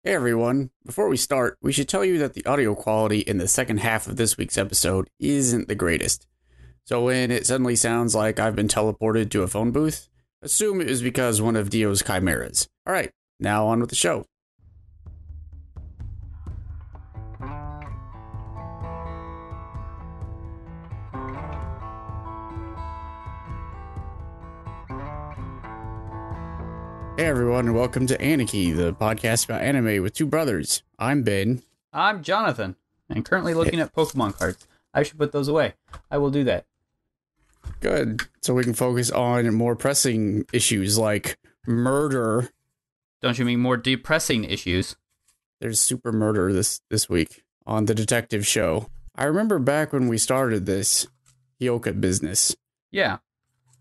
Hey everyone, before we start, we should tell you that the audio quality in the second half of this week's episode isn't the greatest. So when it suddenly sounds like I've been teleported to a phone booth, assume it was because one of Dio's chimeras. Alright, now on with the show. Hey everyone, and welcome to Aniki, the podcast about anime with two brothers. I'm Ben. I'm Jonathan, and currently looking at Pokemon cards. I should put those away. I will do that. Good. So we can focus on more pressing issues like murder. Don't you mean more depressing issues? There's super murder this week on the detective show. I remember back when we started this Hyouka business. Yeah.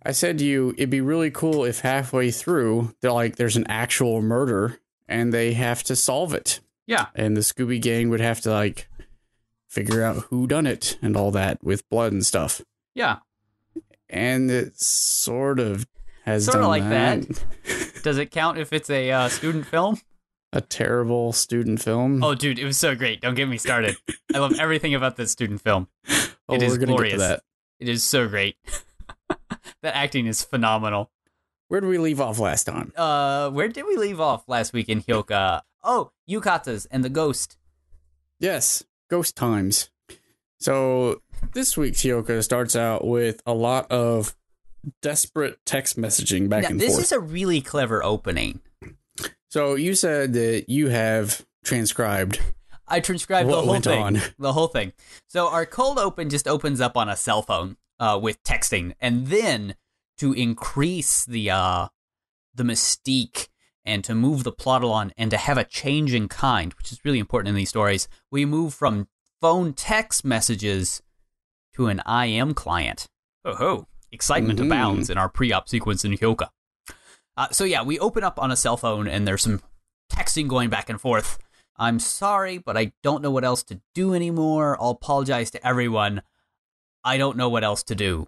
I said to you, it'd be really cool if halfway through, there's an actual murder and they have to solve it. Yeah. And the Scooby Gang would have to, figure out who done it and all that with blood and stuff. Yeah. And it sort of has sort done of like that. Does it count if it's a student film? A terrible student film. Oh, dude, it was so great. Don't get me started. I love everything about this student film. It is we're gonna glorious. Get to that. It is so great. That acting is phenomenal. Where did we leave off last time? Where did we leave off last week in Hyouka? Oh, yukatas and the ghost. Yes, ghost times. So this week's Hyouka starts out with a lot of desperate text messaging back and forth. This is a really clever opening. So you said that you have transcribed. I transcribed what the whole went thing. on. The whole thing. So our cold open just opens up on a cell phone with texting, and then to increase the mystique and to move the plot along and to have a change in kind, which is really important in these stories, we move from phone text messages to an IM client. Oh, excitement abounds in our pre-op sequence in Hyouka. So yeah, we open up on a cell phone and there's some texting going back and forth. I'm sorry, but I don't know what else to do anymore. I'll apologize to everyone. I don't know what else to do.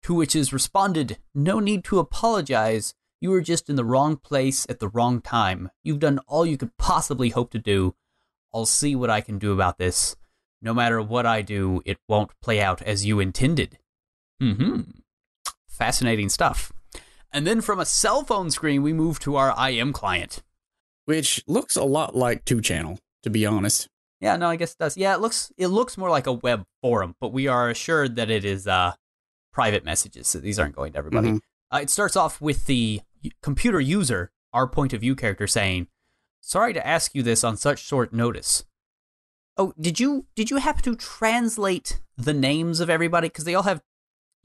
To which is responded, no need to apologize. You were just in the wrong place at the wrong time. You've done all you could possibly hope to do. I'll see what I can do about this. No matter what I do, it won't play out as you intended. Fascinating stuff. And then from a cell phone screen, we move to our IM client. Which looks a lot like 2channel, to be honest. Yeah, no, I guess it does. Yeah, it looks more like a web forum, but we are assured that it is private messages, so these aren't going to everybody. It starts off with the computer user, our point of view character, saying, "Sorry to ask you this on such short notice." Oh, did you happen to translate the names of everybody? Because they all have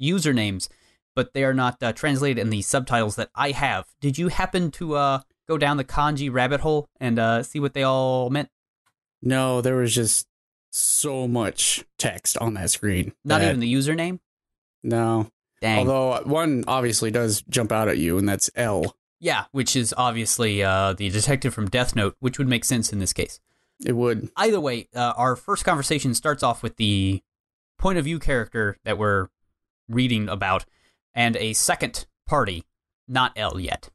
usernames, but they are not translated in the subtitles that I have. Did you happen to go down the kanji rabbit hole and see what they all meant? No, there was just so much text on that screen. Not even the username? No. Dang. Although one obviously does jump out at you, and that's L. Yeah, which is obviously the detective from Death Note, which would make sense in this case. It would. Either way, our first conversation starts off with the point of view character that we're reading about, and a second party, not L yet.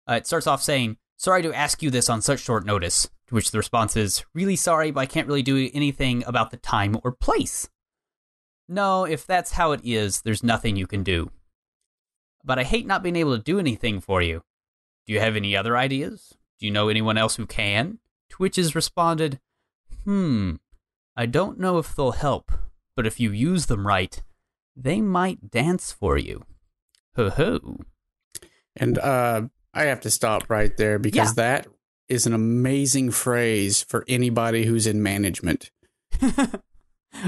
It starts off saying, "Sorry to ask you this on such short notice," to which the response is, "Really sorry, but I can't really do anything about the time or place." No, if that's how it is, there's nothing you can do. But I hate not being able to do anything for you. Do you have any other ideas? Do you know anyone else who can? To which is responded, I don't know if they'll help, but if you use them right, they might dance for you. Ho-ho. And I have to stop right there because that is an amazing phrase for anybody who's in management.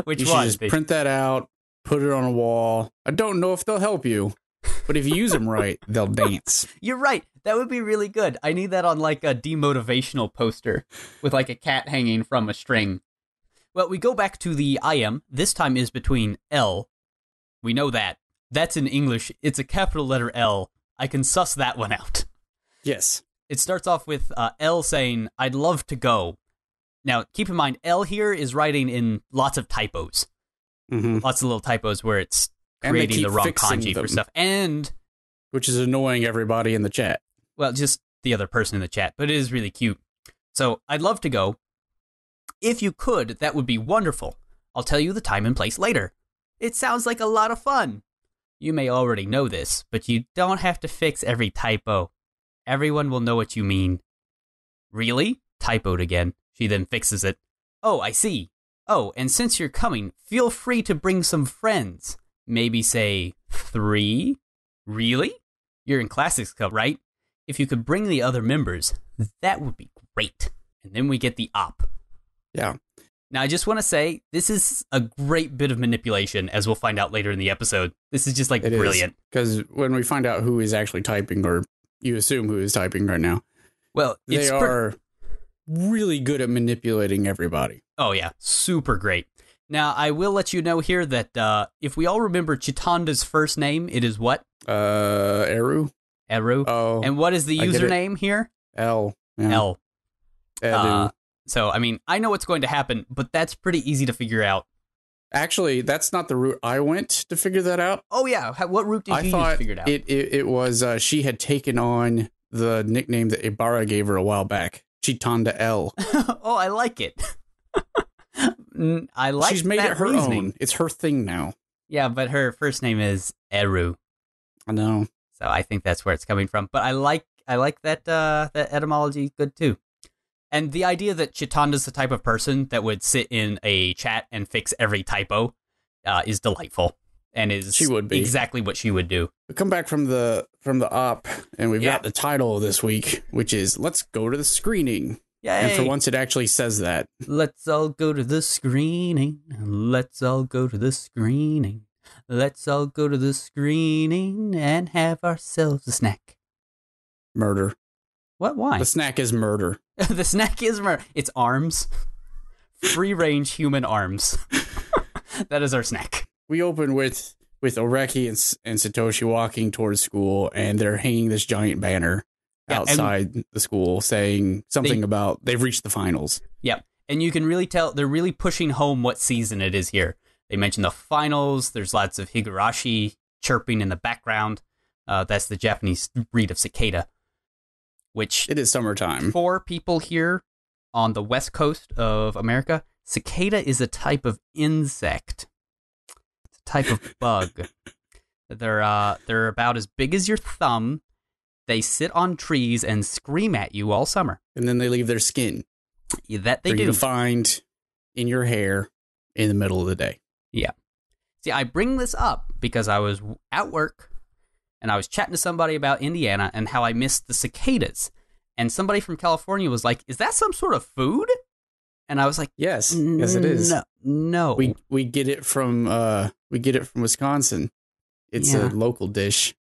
Which you one? Should just print that out, put it on a wall. I don't know if they'll help you, but if you use them right, they'll dance. You're right. That would be really good. I need that on a demotivational poster with a cat hanging from a string. Well, we go back to the IM. This time is between L. We know that. That's in English. It's a capital letter L. I can suss that one out. Yes. It starts off with L saying, "I'd love to go." Now, keep in mind, L here is writing in lots of typos. Lots of little typos where it's creating the wrong kanji for stuff. And which is annoying everybody in the chat. Well, just the other person in the chat, but it is really cute. So I'd love to go. If you could, that would be wonderful. I'll tell you the time and place later. It sounds like a lot of fun. You may already know this, but you don't have to fix every typo. Everyone will know what you mean. Really? Typoed again. She then fixes it. Oh, I see. Oh, and since you're coming, feel free to bring some friends. Maybe say 3? Really? You're in Classics Club, right? If you could bring the other members, that would be great. And then we get the op. Yeah. Now, I just want to say, this is a great bit of manipulation, as we'll find out later in the episode. This is just, like, brilliant. Because when we find out who is actually typing, or you assume who is typing right now, well, they are really good at manipulating everybody. Oh, yeah. Super great. Now, I will let you know here that if we all remember Chitanda's first name, it is what? Eru. Eru. Oh. And what is the username here? L. Yeah. L. Edu. So, I mean, I know what's going to happen, but that's pretty easy to figure out. Actually, that's not the route I went to figure that out. Oh, yeah. What route did you use to figure it out? It was she had taken on the nickname that Ibarra gave her a while back. Chitanda L. Oh, I like it. I like She's made that it her reasoning. own. It's her thing now. Yeah, but her first name is Eru. I know. So I think that's where it's coming from. But I like that that etymology good too. And the idea that Chitanda's the type of person that would sit in a chat and fix every typo is delightful, and she would be exactly what she would do. We come back from the op, and we've got the title this week, which is "Let's Go to the Screening." Yay. And for once, it actually says that. Let's all go to the screening. Let's all go to the screening. Let's all go to the screening and have ourselves a snack. Murder. What? Why? The snack is murder. The snack is murder. It's arms. Free-range human arms. That is our snack. We open with Oreki and Satoshi walking towards school, and they're hanging this giant banner outside the school saying something about they've reached the finals. Yeah, and you can really tell they're really pushing home what season it is here. They mention the finals. There's lots of Higurashi chirping in the background. That's the Japanese breed of cicada. Which it is summertime. For people here on the west coast of America, cicada is a type of insect. It's a type of bug. They're about as big as your thumb. They sit on trees and scream at you all summer. And then they leave their skin. That they do. For you to find in your hair in the middle of the day. Yeah. See, I bring this up because I was at work and I was chatting to somebody about Indiana and how I missed the cicadas. And somebody from California was like, "Is that some sort of food?" And I was like, Yes, it is. No. We get it from Wisconsin. It's a local dish.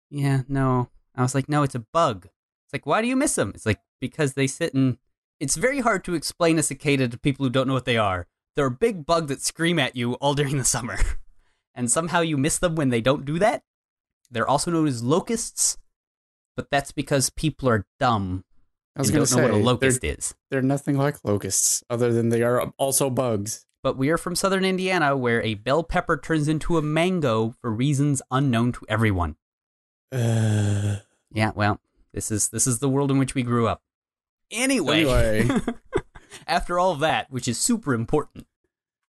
Yeah, no. I was like, no, it's a bug. It's like, why do you miss them? It's like, because they sit in... It's very hard to explain a cicada to people who don't know what they are. They're a big bug that scream at you all during the summer. And somehow you miss them when they don't do that. They're also known as locusts, but that's because people are dumb and don't know what a locust is. They're nothing like locusts, other than they are also bugs. But we are from southern Indiana, where a bell pepper turns into a mango for reasons unknown to everyone. Yeah, well, this is the world in which we grew up. Anyway. After all of that, which is super important.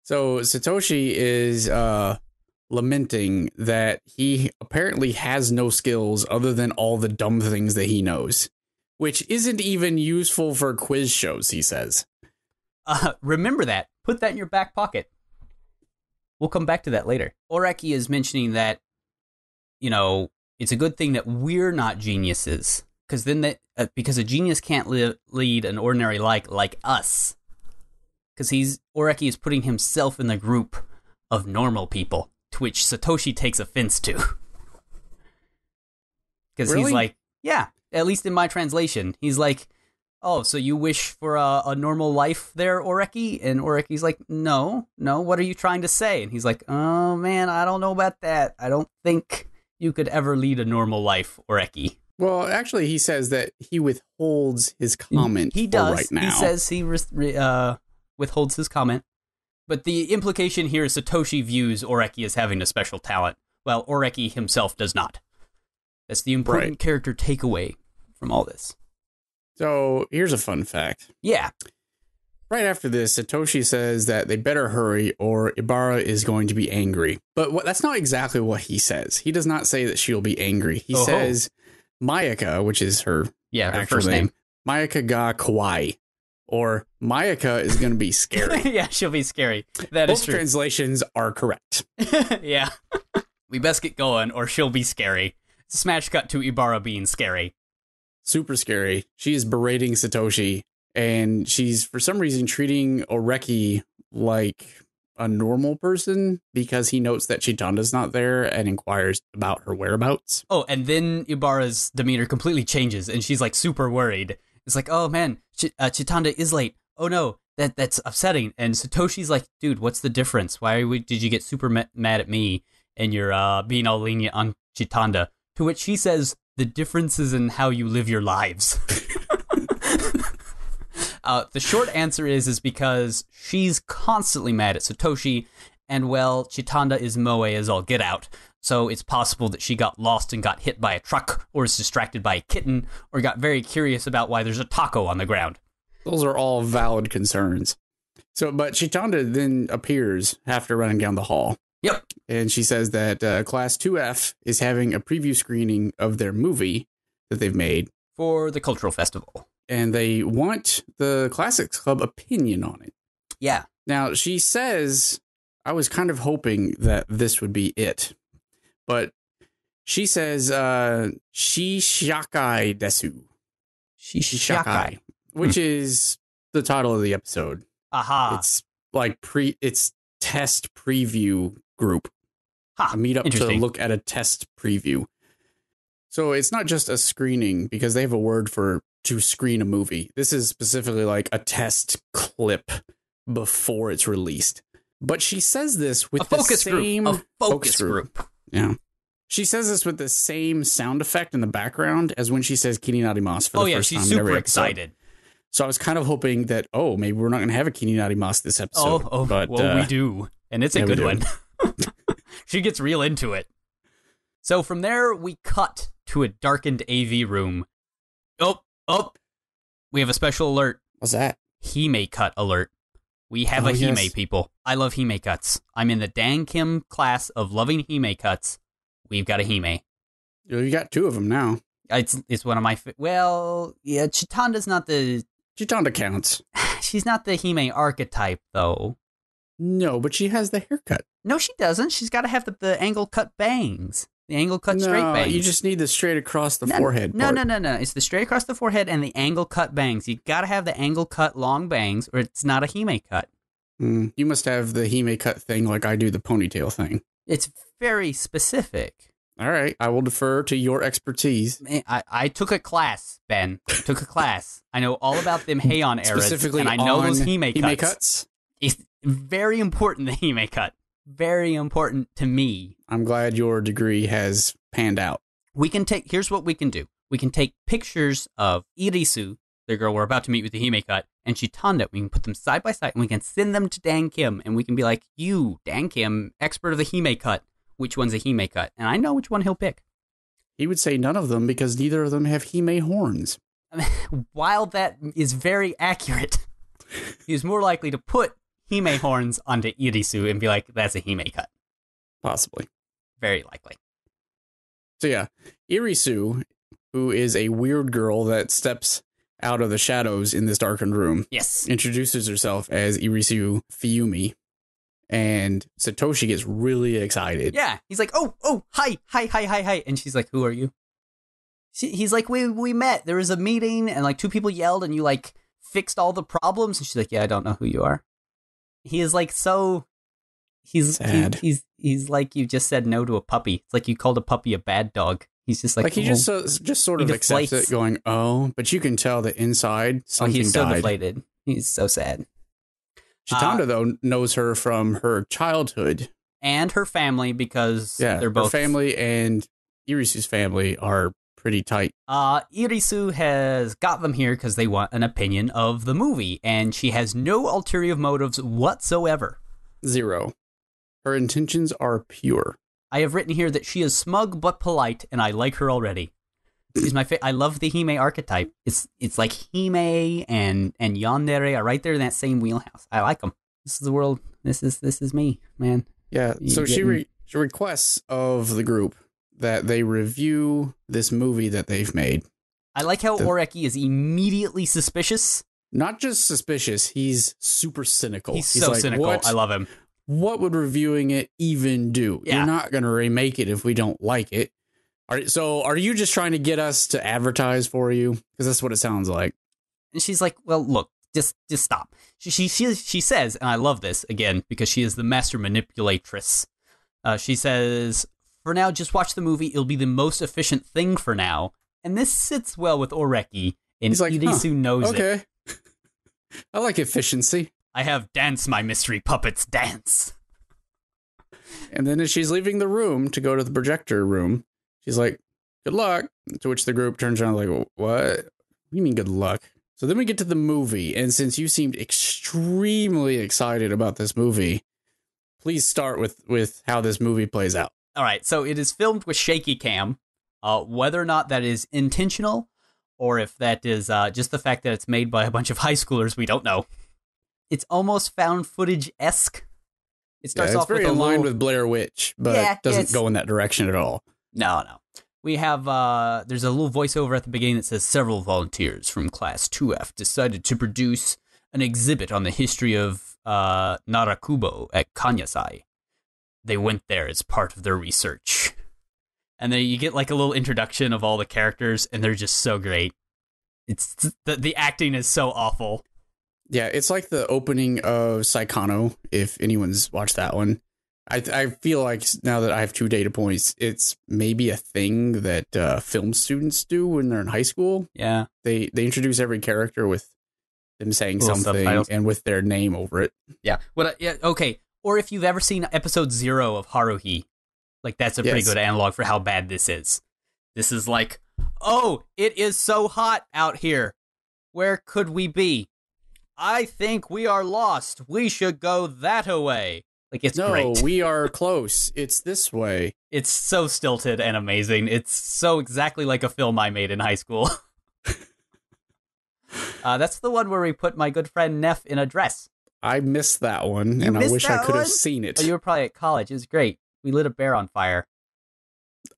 So Satoshi is lamenting that he apparently has no skills other than all the dumb things that he knows, which isn't even useful for quiz shows, he says. Remember that. Put that in your back pocket. We'll come back to that later. Oreki is mentioning that, it's a good thing that we're not geniuses, because a genius can't lead an ordinary like us. Because Oreki is putting himself in the group of normal people, to which Satoshi takes offense to. Because He's like, yeah, at least in my translation, he's like, oh, so you wish for a normal life there, Oreki? And Oreki's like, no, what are you trying to say? And he's like, oh man, I don't know about that. I don't think you could ever lead a normal life, Oreki. Well, actually, he says that he withholds his comment. He does. Right now. He says he withholds his comment. But the implication here is Satoshi views Oreki as having a special talent, while Oreki himself does not. That's the important character takeaway from all this. So here's a fun fact. Yeah. Right after this, Satoshi says that they better hurry or Ibara is going to be angry. But that's not exactly what he says. He does not say that she'll be angry. He says Mayaka, which is her her first name. Mayaka ga kawaii. Or Mayaka is going to be scary. Yeah, she'll be scary. That Both is true. translations are correct. Yeah. We best get going or she'll be scary. Smash cut to Ibara being scary. Super scary. She is berating Satoshi, and she's, for some reason, treating Oreki like a normal person because he notes that Chitanda's not there and inquires about her whereabouts. Oh, and then Ibara's demeanor completely changes, and she's, like, super worried. It's like, oh, man, Chitanda is late. Oh, no, that's upsetting. And Satoshi's like, dude, what's the difference? Why did you get super mad at me, and you're being all lenient on Chitanda? To which she says, the difference is in how you live your lives. The short answer is because she's constantly mad at Satoshi, and, well, Chitanda is moe as all get out. So it's possible that she got lost and got hit by a truck, or is distracted by a kitten, or got very curious about why there's a taco on the ground. Those are all valid concerns. But Chitanda then appears after running down the hall. Yep. And she says that Class 2F is having a preview screening of their movie that they've made. For the cultural festival. And they want the Classics Club opinion on it. Yeah. Now, she says, I was kind of hoping that this would be it. But she says, Shishakai desu. Shishakai. Which is the title of the episode. Aha. It's like it's test preview group. A meetup to look at a test preview. So it's not just a screening because they have a word for to screen a movie. This is specifically like a test clip before it's released. But she says this with the same focus group. Yeah. She says this with the same sound effect in the background as when she says Kini Narimasu for the first time. She's super excited. So I was kind of hoping that, maybe we're not going to have a Kini Narimasu this episode. But we do. And it's a good one. She gets real into it. So from there, we cut to a darkened AV room. Oh, we have a special alert. What's that? Hime-Cut alert. We have a Hime, people. I love Hime-Cuts. I'm in the Dan Kim class of loving Hime-Cuts. We've got a Hime. You got two of them now. It's one of my... Chitanda's not the... Chitanda counts. She's not the Hime archetype, though. No, but she has the haircut. No, she doesn't. She's got to have the angle cut bangs. The angle cut straight bangs. You just need the straight across the forehead part. No. It's the straight across the forehead and the angle cut bangs. You got to have the angle cut long bangs, or it's not a Hime cut. You must have the Hime cut thing like I do the ponytail thing. It's very specific. All right, I will defer to your expertise. I took a class, Ben. I know all about them Heian eras. Specifically, and I know those Hime cuts. It's very important, the Hime cut. Very important to me. I'm glad your degree has panned out. Here's what we can do. We can take pictures of Irisu, the girl we're about to meet with the Hime cut, and Chitanda. We can put them side by side, and we can send them to Dan Kim, and we can be like, you, Dan Kim, expert of the Hime cut, which one's a Hime cut? And I know which one he'll pick. He would say none of them because neither of them have Hime horns. While that is very accurate, he's more likely to put Hime horns onto Irisu and be like, that's a Hime cut. Possibly. Very likely. So yeah, Irisu, who is a weird girl that steps out of the shadows in this darkened room, yes, introduces herself as Irisu Fuyumi, and Satoshi gets really excited. Yeah, he's like, oh, hi, and she's like, who are you? He's like, we met, there was a meeting, and like 2 people yelled, and you like fixed all the problems, and she's like, yeah, I don't know who you are. He is like so... He's sad. He's like you just said no to a puppy. It's like you called a puppy a bad dog. He's just like... Like he just sort of accepts it going, but you can tell that inside something he's so died. deflated. He's so sad. Chitanda, though, knows her from her childhood. And her family because they're both... her family and Irisu's family are pretty tight. Irisu has got them here because they want an opinion of the movie, and she has no ulterior motives whatsoever. 0. Her intentions are pure. I have written here that she is smug but polite, and I like her already. She's my I love the Hime archetype. It's like Hime and Yandere are right there in that same wheelhouse. I like them. This is the world. This is me, man. Yeah. So she requests of the group that they review this movie that they've made. I like how Oreki is immediately suspicious. Not just suspicious, he's super cynical. He's so like, cynical. I love him. What would reviewing it even do? Yeah. You're not going to remake it if we don't like it. Are you just trying to get us to advertise for you? Because that's what it sounds like. And she's like, well, look, just stop. She says, and I love this, again, because she is the master manipulatress. She says, for now, just watch the movie. It'll be the most efficient thing for now. And this sits well with Oreki, and Irisu knows it. Okay. I like efficiency. I have dance my mystery puppets dance. And then as she's leaving the room to go to the projector room, she's like, good luck. To which the group turns around like, what? What do you mean good luck? So then we get to the movie. And since you seemed extremely excited about this movie, please start with how this movie plays out. All right. So it is filmed with shaky cam. Whether or not that is intentional or if that is just the fact that it's made by a bunch of high schoolers, we don't know. It's almost found footage-esque. It starts off very with in line with Blair Witch, but doesn't go in that direction at all. No. We have, there's a little voiceover at the beginning that says, several volunteers from Class 2F decided to produce an exhibit on the history of Narakubo at Kanyasai. They went there as part of their research. And then you get like a little introduction of all the characters, and they're just so great. It's the acting is so awful. Yeah, it's like the opening of Saikano, if anyone's watched that one. I feel like now that I have 2 data points, it's maybe a thing that film students do when they're in high school. Yeah. They introduce every character with them saying something subtitles. And with their name over it. Yeah. Okay. Or if you've ever seen episode 0 of Haruhi, like that's a pretty good analog for how bad this is. This is like, oh, it is so hot out here. Where could we be? I think we are lost. We should go that away. Like, it's great. No, we are close. It's this way. It's so stilted and amazing. It's so exactly like a film I made in high school. That's the one where we put my good friend Neff in a dress. I missed that one, and I wish I could have seen it. Oh, you were probably at college. It was great. We lit a bear on fire.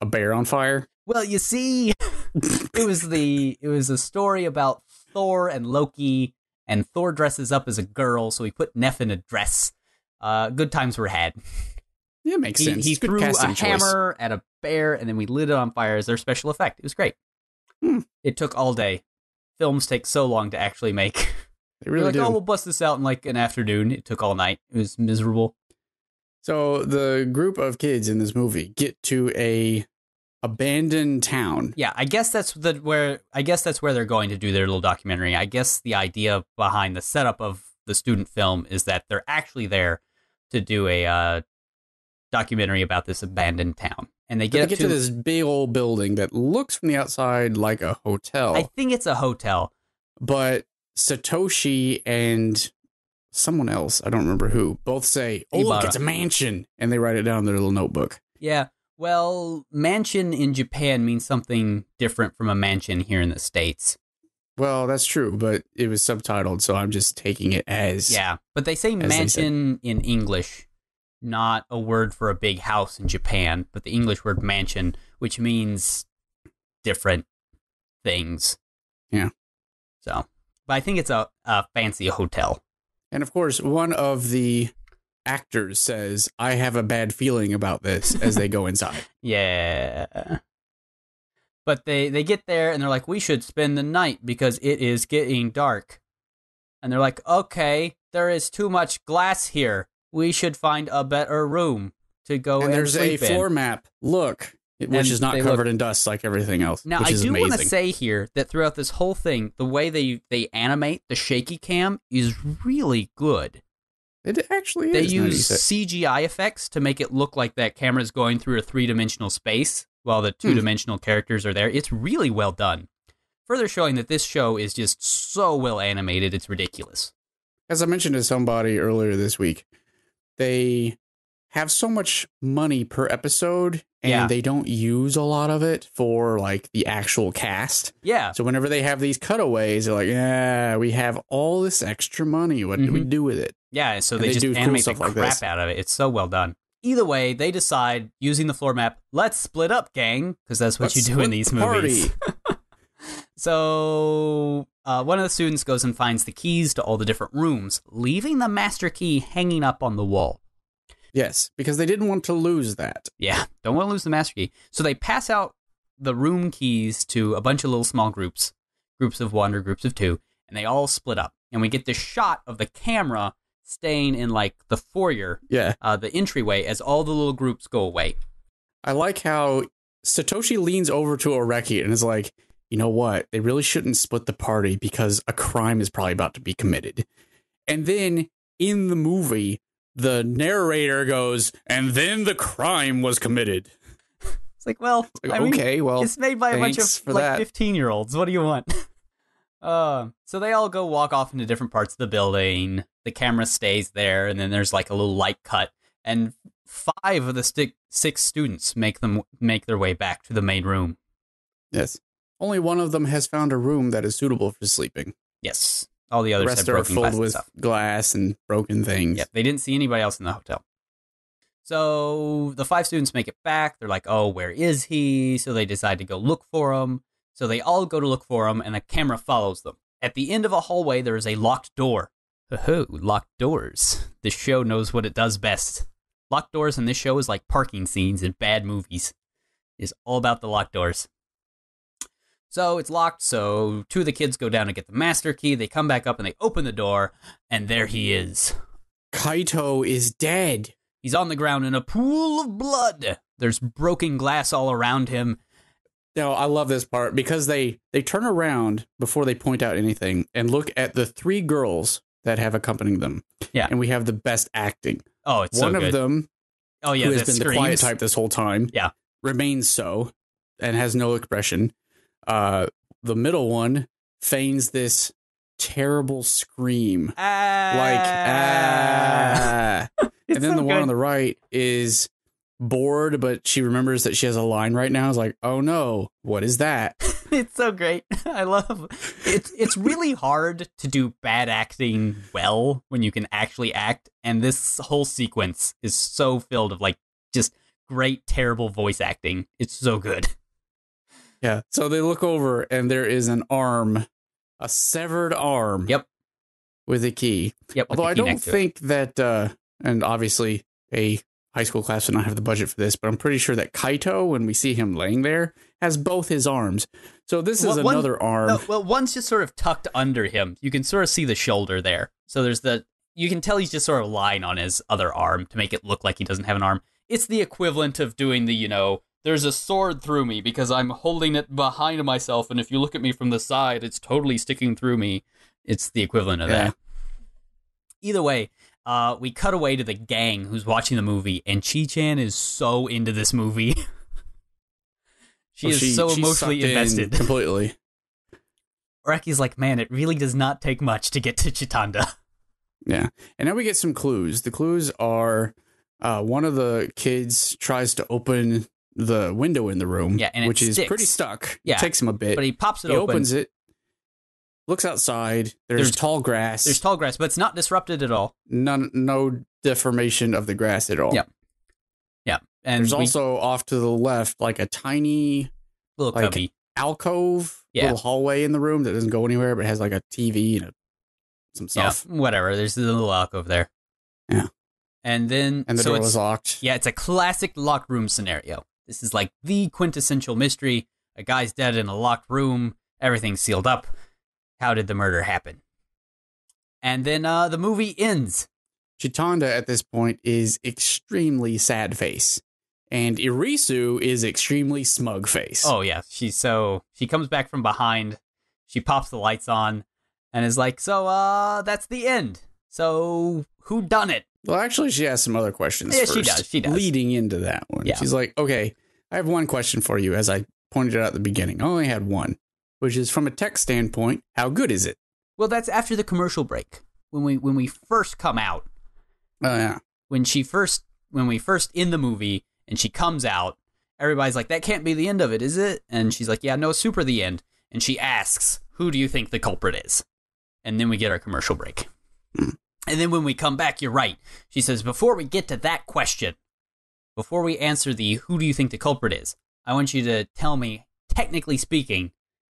A bear on fire? Well, you see, it was a story about Thor and Loki, and Thor dresses up as a girl, so we put Neff in a dress. Good times were had. Yeah, makes sense. He threw a hammer at a bear, and then we lit it on fire as their special effect. It was great. It took all day. Films take so long to actually make. They really do. Oh, we'll bust this out in like an afternoon. It took all night. It was miserable. So the group of kids in this movie get to a abandoned town. Yeah, I guess that's where they're going to do their little documentary. I guess the idea behind the setup of the student film is that they're actually there to do a documentary about this abandoned town. And they get to this big old building that looks from the outside like a hotel. I think it's a hotel. But Satoshi and someone else, I don't remember who, both say, oh, look, it's a mansion. And they write it down in their little notebook. Yeah. Well, mansion in Japan means something different from a mansion here in the States. Well, that's true, but it was subtitled, so I'm just taking it as... Yeah, but they say mansion in English, not a word for a big house in Japan, but the English word mansion, which means different things. Yeah. So, but I think it's a fancy hotel. And of course, one of the actors says, I have a bad feeling about this as they go inside. Yeah. But they get there and they're like, we should spend the night because it is getting dark. And they're like, okay, there is too much glass here. We should find a better room to go and there's a floor map. Look, which is not covered in dust like everything else. Now, which is I do amazing. want to say here that throughout this whole thing, the way they animate the shaky cam is really good. It actually is. They use CGI effects to make it look like that camera is going through a 3-dimensional space while the 2-dimensional characters are there. It's really well done. Further showing that this show is just so well animated, it's ridiculous. As I mentioned to somebody earlier this week, they have so much money per episode, and they don't use a lot of it for like the actual cast. Yeah. So whenever they have these cutaways, they're like, yeah, we have all this extra money. What do we do with it? Yeah, so they just animate the crap out of it. It's so well done. Either way, they decide, using the floor map, let's split up, gang, because that's what you do in these movies. So one of the students goes and finds the keys to all the different rooms, leaving the master key hanging up on the wall. Yes, because they didn't want to lose that. Yeah, don't want to lose the master key. So they pass out the room keys to a bunch of little small groups of one or groups of two, and they all split up. And we get this shot of the camera staying in like the foyer, the entryway, as all the little groups go away. I like how Satoshi leans over to Oreki and is like, you know what? They really shouldn't split the party because a crime is probably about to be committed. And then in the movie, the narrator goes, and then the crime was committed. It's like, well, it's made by a bunch of 15-year-olds. What do you want? So they all go walk off into different parts of the building. The camera stays there, and then there's like a little light cut, and 5 of the 6 students make their way back to the main room. Yes. Only one of them has found a room that is suitable for sleeping. Yes. All the others have broken glass and stuff. Glass and broken things. Yep, they didn't see anybody else in the hotel. So the 5 students make it back. They're like, oh, where is he? So they decide to go look for him. So they all go to look for him, and a camera follows them. At the end of a hallway, there is a locked door. Oh, locked doors. This show knows what it does best. Locked doors in this show is like parking scenes in bad movies. It's all about the locked doors. So it's locked, so 2 of the kids go down to get the master key. They come back up and they open the door, and there he is. Kaito is dead. He's on the ground in a pool of blood. There's broken glass all around him. No, I love this part because they turn around before they point out anything and look at the 3 girls that have accompanied them. Yeah. And we have the best acting. Oh, it's so good. One of them, who has been the quiet type this whole time, remains so and has no expression. The middle one feigns this terrible scream. And then the one on the right is bored, but she remembers that she has a line right now. It's like, oh no, what is that? It's so great. I love it. It's really hard to do bad acting well when you can actually act, and this whole sequence is so filled of like just great, terrible voice acting. It's so good. Yeah, so they look over, and there is an arm, a severed arm. Yep. With a key. Yep. Although I don't think that, and obviously a high school class would not have the budget for this, but I'm pretty sure that Kaito, when we see him laying there, has both his arms. So this is another arm. No, well, one's just sort of tucked under him. You can sort of see the shoulder there. So there's you can tell he's just sort of lying on his other arm to make it look like he doesn't have an arm. It's the equivalent of doing the, there's a sword through me because I'm holding it behind myself, and if you look at me from the side, it's totally sticking through me. It's the equivalent of that. Either way, we cut away to the gang who's watching the movie, and Chi-chan is so into this movie. She's so emotionally invested. Completely. Oreki's like, man, it really does not take much to get to Chitanda. Yeah. And now we get some clues. The clues are one of the kids tries to open the window in the room, which is pretty stuck. Yeah. It takes him a bit. But he pops it open. He opens it, looks outside. There's tall grass. There's tall grass, but it's not disrupted at all. No deformation of the grass at all. Yep. Yeah. And there's also off to the left, like a tiny little cubby alcove, little hallway in the room that doesn't go anywhere, but has like a TV and some stuff. Yeah, whatever. There's a little alcove there. Yeah. And then the door was locked. Yeah, it's a classic locked room scenario. This is like the quintessential mystery. A guy's dead in a locked room. Everything's sealed up. How did the murder happen? And then the movie ends. Chitanda at this point is extremely sad face. And Irisu is extremely smug face. Oh, yeah. She comes back from behind. She pops the lights on and is like, so, that's the end. So, who done it? Well, actually, she has some other questions first. She does. Leading into that one. Yeah. She's like, okay, I have one question for you, as I pointed out at the beginning. I only had one, which is from a tech standpoint, how good is it? Well, that's after the commercial break. When we first come out. Oh, yeah. When when we first in the movie and she comes out, everybody's like, that can't be the end of it, is it? And she's like, yeah, no, it's super the end. And she asks, who do you think the culprit is? And then we get our commercial break. And then when we come back, you're right. She says, before we get to that question, before we answer the who do you think the culprit is, I want you to tell me, technically speaking,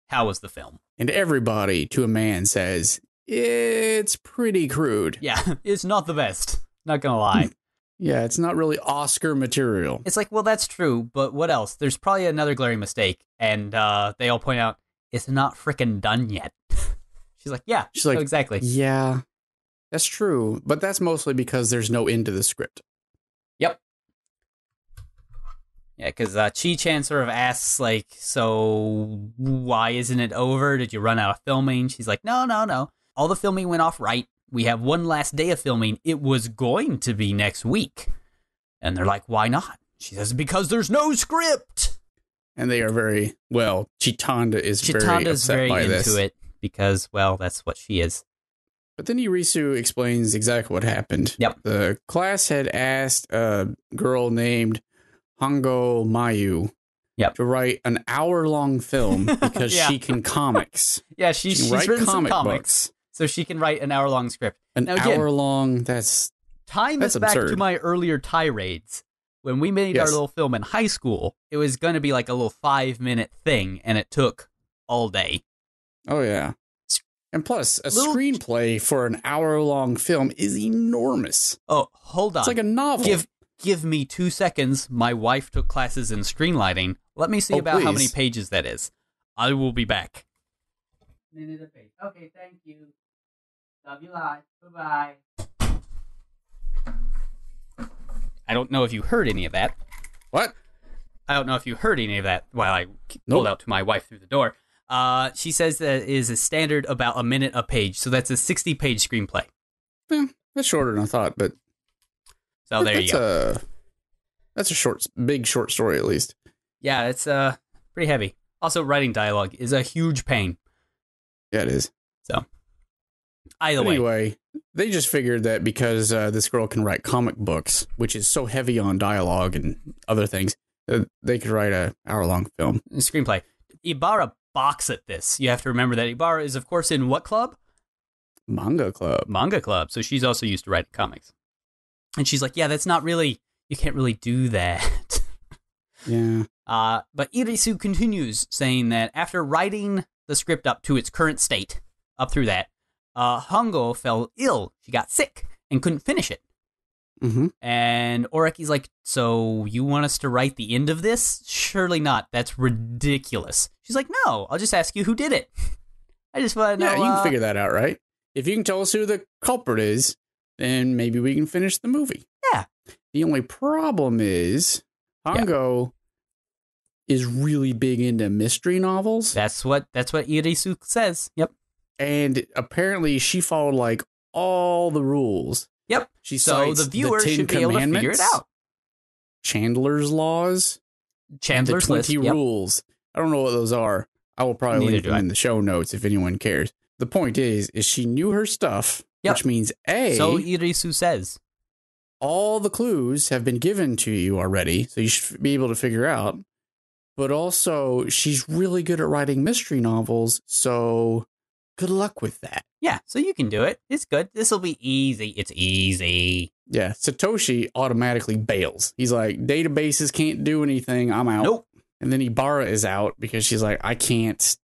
how was the film? And everybody, to a man, says, it's pretty crude. Yeah, it's not the best. Not gonna lie. Yeah, it's not really Oscar material. It's like, well, that's true, but what else? There's probably another glaring mistake. And they all point out, it's not frickin' done yet. She's like, yeah, she's like, exactly. Yeah, that's true. But that's mostly because there's no end to the script. Yep. Yeah, because Chi-chan sort of asks, like, so why isn't it over? Did you run out of filming? She's like, no. All the filming went off right. We have one last day of filming. It was going to be next week. And they're like, why not? She says, because there's no script. And they are very, well, Chitanda's very upset by this. Into it because, well, that's what she is. But then Irisu explains exactly what happened. Yep. The class had asked a girl named Hime-Cut to write an hour-long film because she can comics. Yeah, she's written some comics. So she can write an hour-long script. Hour-long, that's tying this back to my earlier tirades. When we made our little film in high school, it was going to be like a little 5-minute thing, and it took all day. Oh, yeah. And plus, a screenplay for an hour-long film is enormous. Oh, hold on. It's like a novel. Give me 2 seconds. My wife took classes in screenwriting. Let me see how many pages that is. I will be back. Minute a page. Okay, thank you. Love you live. Bye-bye. I don't know if you heard any of that. What? I don't know if you heard any of that while I pulled out to my wife through the door. She says that it is a standard about a minute a page, so that's a 60-page screenplay. Yeah, that's shorter than I thought, but... So there you go. That's a big short story, at least. Yeah, it's pretty heavy. Also, writing dialogue is a huge pain. Yeah, it is. So, anyway, they just figured that because this girl can write comic books, which is so heavy on dialogue and other things, they could write an hour-long film. Screenplay. Ibarra balks at this. You have to remember that Ibarra is, of course, in what club? Manga club. Manga club. So she's also used to writing comics. And she's like, yeah, that's not really, you can't really do that. Yeah. But Irisu continues saying that after writing the script up to its current state, up through that, Hongo fell ill. She got sick and couldn't finish it. Mm-hmm. And Oreki's like, so you want us to write the end of this? Surely not. That's ridiculous. She's like, no, I'll just ask you who did it. I just want to know. Yeah, you can figure that out, right? If you can tell us who the culprit is, then maybe we can finish the movie. Yeah. The only problem is Hongo is really big into mystery novels. That's what Irisu says. Yep. And apparently she followed like all the rules. Yep. So the viewer should be able to figure it out. Chandler's laws. Chandler's the 20 list. rules. I don't know what those are. I will probably link them in the show notes if anyone cares. The point is she knew her stuff, which means So Irisu says. All the clues have been given to you already, so you should be able to figure out. But also, she's really good at writing mystery novels, so good luck with that. Yeah, so you can do it. It's good. This will be easy. It's easy. Yeah, Satoshi automatically bails. He's like, databases can't do anything. I'm out. Nope. And then Ibarra is out because she's like, I can't.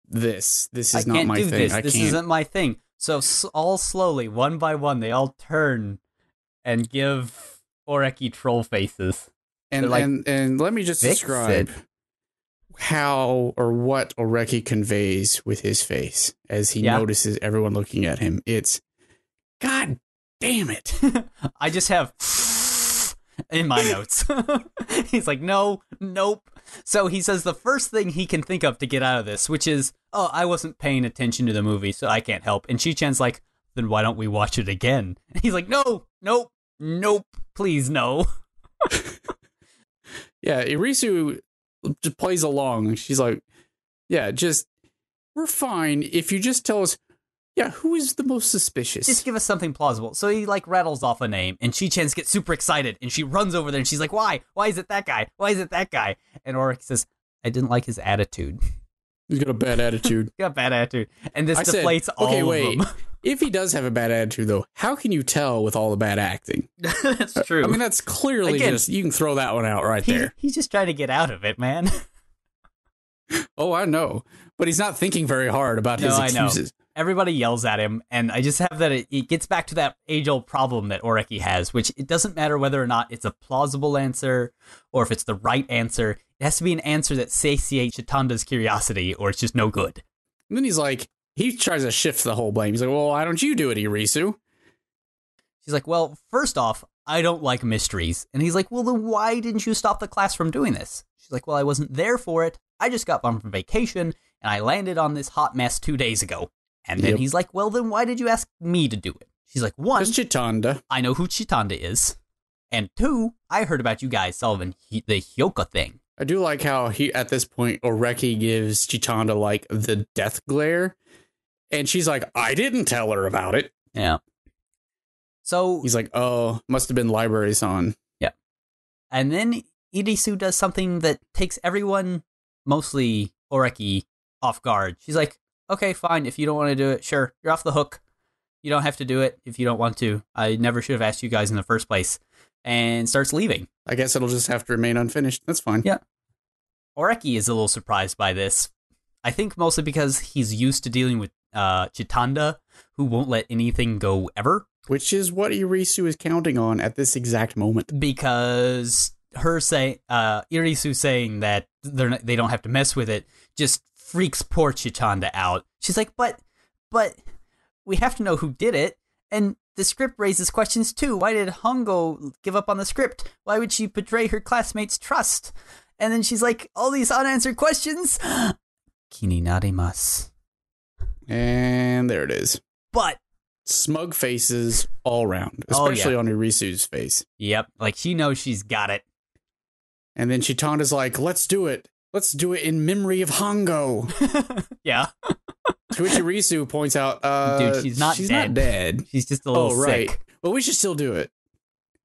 This is not my thing. This isn't my thing. So all slowly, one by one, they all turn and give Oreki troll faces. And let me just describe how or what Oreki conveys with his face as he notices everyone looking at him. It's, God damn it. I just have in my notes. He's like, no, nope. So he says the first thing he can think of to get out of this, which is, oh, I wasn't paying attention to the movie, so I can't help. And Chi-chan's like, then why don't we watch it again? And he's like, no, nope, please, no. Yeah, Irisu just plays along. She's like, yeah, we're fine if you just tell us Yeah, who is the most suspicious? Just give us something plausible. So he, like, rattles off a name, and Chi-Chans gets super excited, and she runs over there, and she's like, why? Why is it that guy? Why is it that guy? And Oreki says, I didn't like his attitude. He's got a bad attitude. Got a bad attitude. And this deflates all of them. If he does have a bad attitude, though, how can you tell with all the bad acting? That's true. I mean, that's clearly just, you can throw that one out there. He's just trying to get out of it, man. Oh, I know. But he's not thinking very hard about his excuses. I know. Everybody yells at him, and I just have that it gets back to that age-old problem that Oreki has, which it doesn't matter whether or not it's a plausible answer or if it's the right answer. It has to be an answer that satiates Chitanda's curiosity, or it's just no good. And then he tries to shift the whole blame. He's like, well, why don't you do it, Irisu? She's like, well, first off, I don't like mysteries. And he's like, well, then why didn't you stop the class from doing this? She's like, well, I wasn't there for it. I just got back from vacation, and I landed on this hot mess 2 days ago. And then he's like, well, then why did you ask me to do it? She's like, one, Chitanda. I know who Chitanda is. And two, I heard about you guys solving the Hyouka thing. I do like how at this point, Oreki gives Chitanda, like, the death glare. And she's like, I didn't tell her about it. Yeah. So he's like, oh, must have been library-san. Yeah. And then Irisu does something that takes everyone, mostly Oreki, off guard. She's like, okay, fine. If you don't want to do it, sure. You're off the hook. You don't have to do it if you don't want to. I never should have asked you guys in the first place. And starts leaving. I guess it'll just have to remain unfinished. That's fine. Yeah. Oreki is a little surprised by this. I think mostly because he's used to dealing with Chitanda, who won't let anything go ever. Which is what Irisu is counting on at this exact moment. Because Irisu saying that they don't have to mess with it just freaks poor Chitanda out. She's like, but we have to know who did it. And the script raises questions too. Why did Hongo give up on the script? Why would she betray her classmates' trust? And then she's like, all these unanswered questions. Kini narimasu. And there it is. But smug faces all around, especially on Irisu's face. Yep, like she knows she's got it. And then Chitanda's like, let's do it. Let's do it in memory of Hongo. Yeah. To which Irisu points out, dude, she's not dead. She's just a little sick. Right. Well, we should still do it.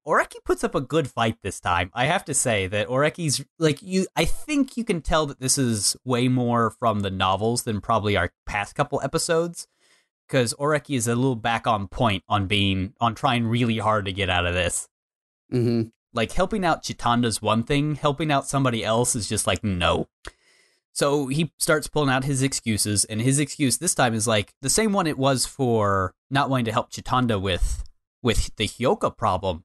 Oreki puts up a good fight this time. I have to say that Oreki's I think you can tell that this is way more from the novels than probably our past couple episodes, because Oreki is a little back on point on trying really hard to get out of this. Mm-hmm. Like, helping out Chitanda's one thing, helping out somebody else is just like, no. So he starts pulling out his excuses, and his excuse this time is like the same one it was for not wanting to help Chitanda with the Hyouka problem.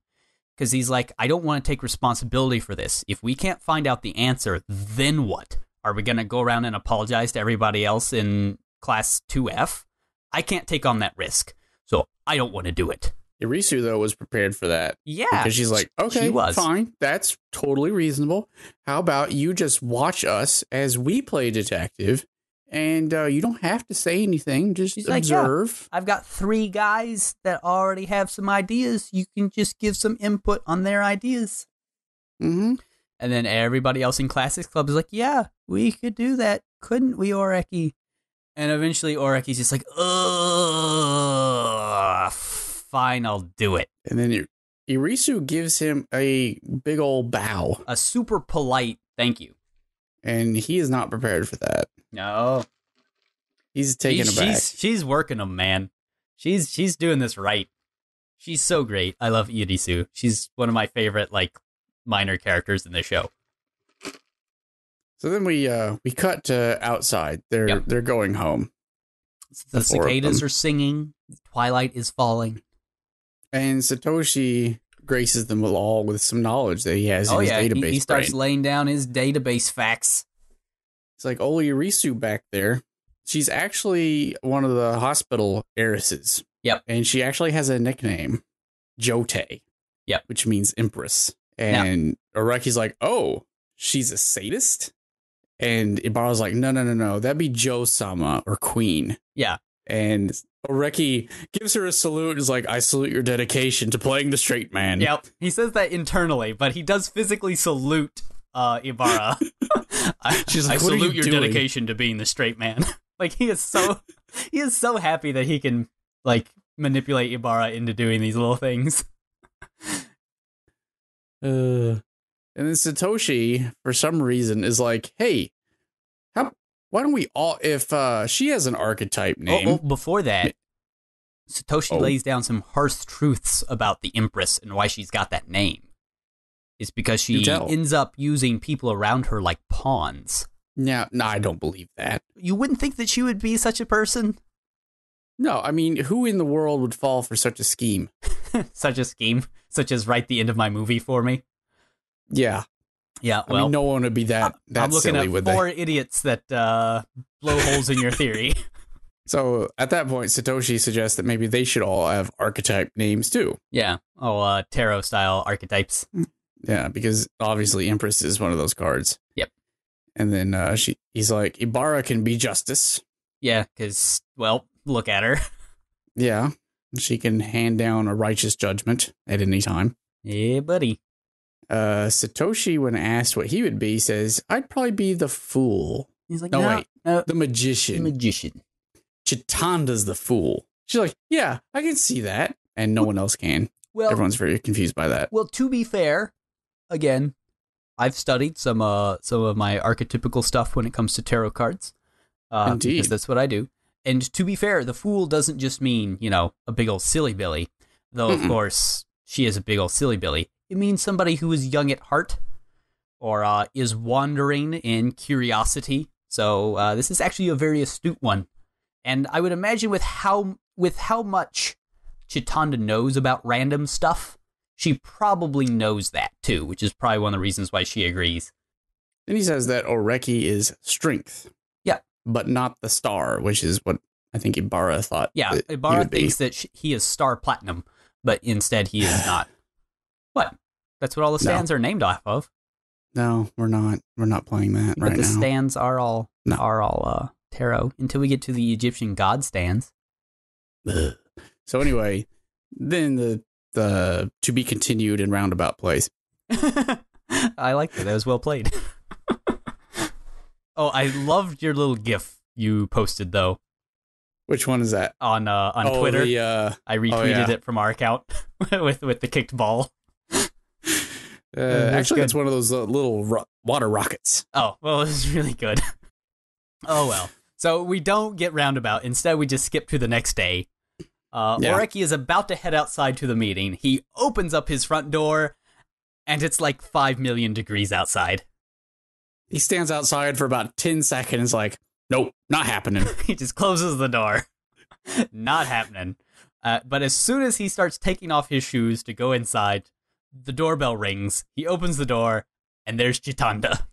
Because he's like, I don't want to take responsibility for this. If we can't find out the answer, then what? Are we going to go around and apologize to everybody else in class 2F? I can't take on that risk, so I don't want to do it. Irisu, though, was prepared for that. Yeah. Because she's like, okay, fine. That's totally reasonable. How about you just watch us as we play detective, and you don't have to say anything. Just observe. Like, yeah, I've got 3 guys that already have some ideas. You can just give some input on their ideas. Mm-hmm. And then everybody else in Classics Club is like, yeah, we could do that. Couldn't we, Oreki? And eventually Oreki's just like, ugh, fine, I'll do it. And then Irisu gives him a big old bow. A super polite thank you. And he is not prepared for that. No. He's taken aback. She's working him, man. She's doing this right. She's so great. I love Irisu. She's one of my favorite, minor characters in the show. So then we cut to outside. They're going home. The cicadas are singing. Twilight is falling. And Satoshi graces them all with some knowledge that he has in his database. He starts laying down his database facts. It's like, Irisu back there. She's actually one of the hospital heiresses. Yep. And she actually has a nickname, Jote. Yep. Which means empress. And Oreki's like, oh, she's a sadist? And Ibara's like, no, that'd be Jo-sama or Queen. Yeah. And Oreki gives her a salute and is like, I salute your dedication to playing the straight man. Yep. He says that internally, but he does physically salute Ibara. She's like, I salute your dedication to being the straight man. Like he is so happy that he can like manipulate Ibarra into doing these little things. And then Satoshi, for some reason, is like, "Hey, why don't we all? If she has an archetype name." Before that, Satoshi lays down some harsh truths about the Empress and why she's got that name. It's because she ends up using people around her like pawns. No, I don't believe that. You wouldn't think that she would be such a person? No, I mean, who in the world would fall for such a scheme? Such a scheme? Such as write the end of my movie for me? Yeah. Yeah, well... I mean, no one would be that I'm looking silly, at four idiots that blow holes in your theory. So, at that point, Satoshi suggests that maybe they should all have archetype names, too. Yeah. Oh, tarot-style archetypes. Yeah, because obviously Empress is one of those cards. Yep. And then he's like, Ibarra can be justice. Yeah, because, well, look at her. Yeah. She can hand down a righteous judgment at any time. Yeah, buddy. Satoshi, when asked what he would be, says, I'd probably be the fool. He's like, no, the magician. The magician. Chitanda's the fool. She's like, yeah, I can see that. And no one else can. Well, everyone's very confused by that. Well, to be fair, again, I've studied some of my archetypical stuff when it comes to tarot cards. Indeed. Because that's what I do. And to be fair, the fool doesn't just mean, a big old silly Billy. Though, of course, she is a big old silly Billy. It means somebody who is young at heart or is wandering in curiosity. So this is actually a very astute one. And I would imagine with how much Chitanda knows about random stuff, she probably knows that too, which is probably one of the reasons why she agrees. Then he says that Oreki is strength. Yeah. But not the star, which is what I think Ibarra thought. Yeah, Ibarra thinks that he is star platinum, but instead he is not. What? That's what all the stands are named off of. No, we're not. We're not playing that right now. But the stands are all tarot until we get to the Egyptian god stands. So anyway, then the to be continued in roundabout plays. I like that. That was well played. Oh, I loved your little GIF you posted though. Which one is that? On Twitter. I retweeted it from our account with the kicked ball. Actually, it's one of those little water rockets. Oh, well, it was really good. Oh, well. So we don't get roundabout. Instead, we just skip to the next day. Oreki is about to head outside to the meeting. He opens up his front door, and it's like 5 million degrees outside. He stands outside for about 10 seconds like, nope, not happening. He just closes the door. Not happening. But as soon as he starts taking off his shoes to go inside, the doorbell rings. He opens the door, and there's Chitanda.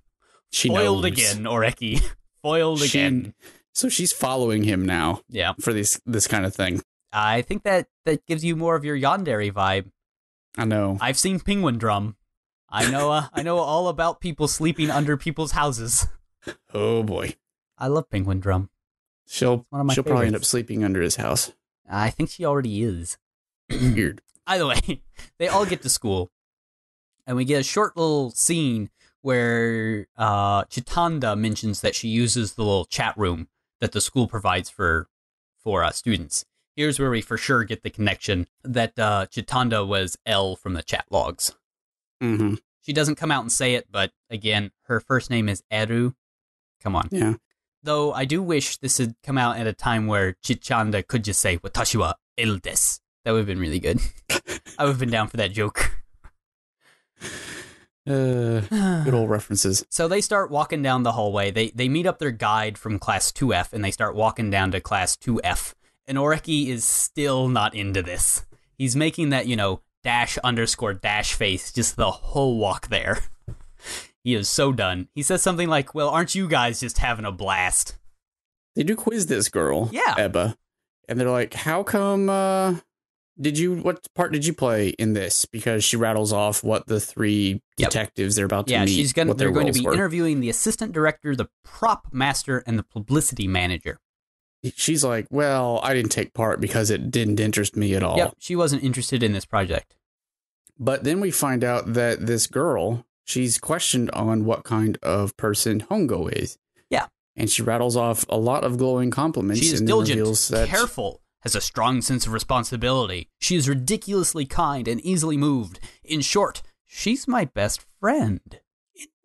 She foiled knows. Again, Oreki. Foiled again. So she's following him now. Yeah. For this kind of thing. I think that gives you more of your yandere vibe. I know. I've seen Penguin Drum. I know all about people sleeping under people's houses. Oh boy. I love Penguin Drum. She'll probably end up sleeping under his house. I think she already is. Weird. Either way, they all get to school, and we get a short little scene where Chitanda mentions that she uses the little chat room that the school provides for students. Here's where we for sure get the connection that Chitanda was L from the chat logs. Mm-hmm. She doesn't come out and say it, but again, her first name is Eru. Come on. Yeah. Though I do wish this had come out at a time where Chitanda could just say, Watashi wa L desu. That would have been really good. I would have been down for that joke. Good old references. So they start walking down the hallway. They meet up their guide from class 2F, and they start walking down to class 2F. And Oreki is still not into this. He's making that, __ face just the whole walk there. He is so done. He says something like, well, aren't you guys just having a blast? They do quiz this girl, Ebba. And they're like, how come, what part did you play in this? Because she rattles off what the three detectives they're about to meet. They're going to be interviewing the assistant director, the prop master, and the publicity manager. She's like, well, I didn't take part because it didn't interest me at all. Yep, she wasn't interested in this project. But then we find out that this girl, she's questioned on what kind of person Hongo is. Yeah. and she rattles off a lot of glowing compliments. She is and diligent, reveals that careful, has a strong sense of responsibility. She is ridiculously kind and easily moved. In short, she's my best friend.